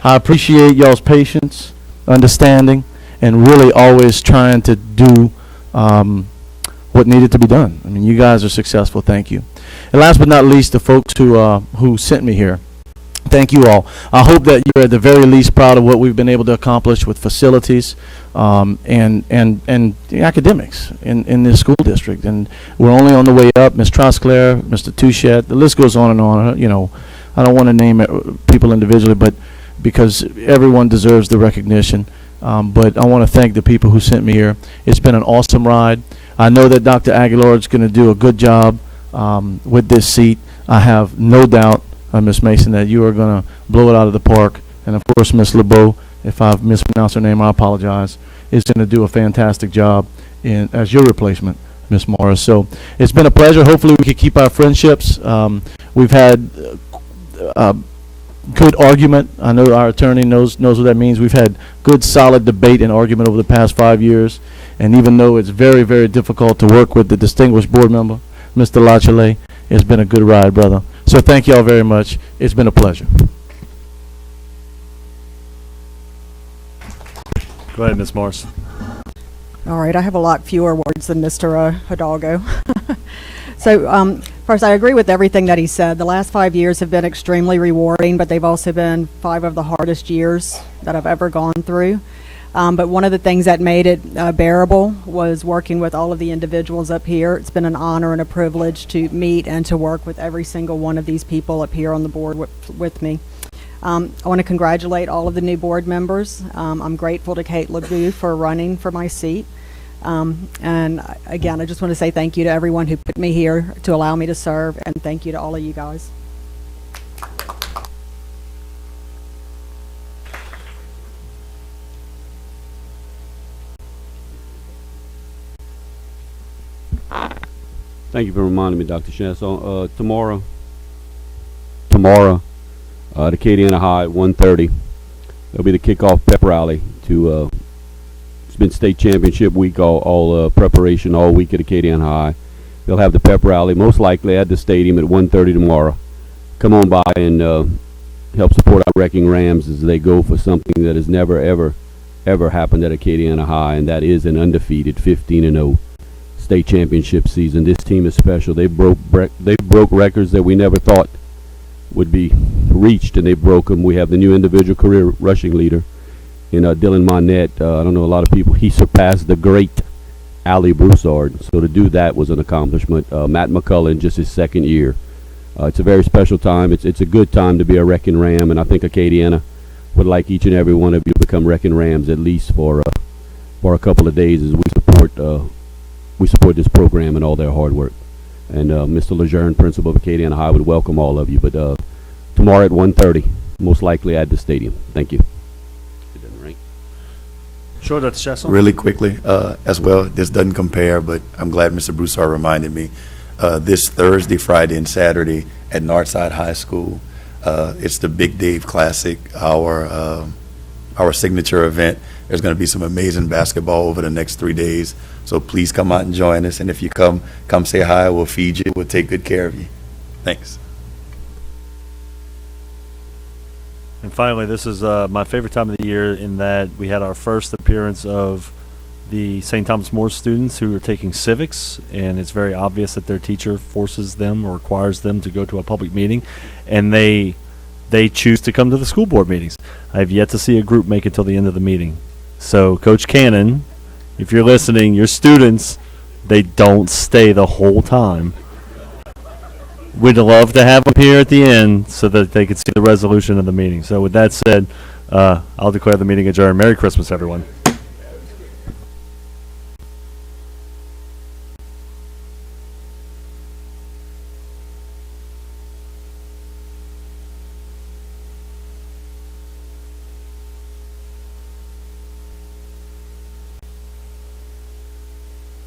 I appreciate y'all's patience, understanding, and really always trying to do what needed to be done. I mean, you guys are successful. Thank you. And last but not least, the folks who sent me here. Thank you all. I hope that you're at the very least proud of what we've been able to accomplish with facilities and the academics in this school district. And we're only on the way up. Ms. Trosclair, Mr. Touchette, the list goes on and on. I don't want to name people individually, but because everyone deserves the recognition. But I want to thank the people who sent me here. It's been an awesome ride. I know that Dr. Aguilar is going to do a good job with this seat. I have no doubt, Ms. Mason, that you are going to blow it out of the park. And of course, Ms. LeBeau, if I've mispronounced her name, I apologize, is going to do a fantastic job as your replacement, Ms. Morris. So it's been a pleasure. Hopefully we can keep our friendships. We've had good argument. I know our attorney knows what that means. We've had good, solid debate and argument over the past 5 years. And even though it's very, very difficult to work with the distinguished board member, Mr. Lachelet, it's been a good ride, brother. So thank you all very much. It's been a pleasure. Go ahead, Ms. Morris. All right, I have a lot fewer words than Mr. Hidalgo. So first, I agree with everything that he said. The last 5 years have been extremely rewarding, but they've also been 5 of the hardest years that I've ever gone through. But one of the things that made it bearable was working with all of the individuals up here. It's been an honor and a privilege to meet and to work with every single one of these people up here on the board with me. I want to congratulate all of the new board members. I'm grateful to Kate LeBeau for running for my seat. And again, I just want to say thank you to everyone who put me here to allow me to serve, and thank you to all of you guys. Thank you for reminding me, Dr. Chancellor. Tomorrow, the Acadiana High at 1:30. There'll be the kickoff pep rally to. It's been state championship week, all preparation all week at Acadiana High. They'll have the pep rally most likely at the stadium at 1:30 tomorrow. Come on by and help support our Wrecking Rams as they go for something that has never ever happened at Acadiana High, and that is an undefeated 15-0. State championship season. This team is special. They broke records that we never thought would be reached, and they broke them. We have the new individual career rushing leader in Dylan Monette. I don't know a lot of people. He surpassed the great Ali Broussard. So to do that was an accomplishment. Matt McCullen, just his second year. It's a very special time. It's a good time to be a Wrecking Ram, and I think Acadiana would like each and every one of you to become Wrecking Rams at least for a couple of days as we support this program and all their hard work. And Mr. Lejeune, principal of Acadiana High, would welcome all of you. But tomorrow at 1:30, most likely at the stadium. Thank you. Sure, Dr. Chesson. Really quickly, as well, this doesn't compare, but I'm glad Mr. Broussard reminded me. This Thursday, Friday, and Saturday at Northside High School, it's the Big Dave Classic, our signature event. There's going to be some amazing basketball over the next 3 days. So please come out and join us. And if you come say hi. We'll feed you. We'll take good care of you. Thanks. And finally, this is my favorite time of the year in that we had our first appearance of the St. Thomas More students who are taking civics, and it's very obvious that their teacher forces them or requires them to go to a public meeting, and they choose to come to the school board meetings. I have yet to see a group make it till the end of the meeting. So, Coach Cannon, if you're listening, your students, they don't stay the whole time. we'd love to have them here at the end so that they could see the resolution of the meeting. So with that said, I'll declare the meeting adjourned. Merry Christmas, everyone.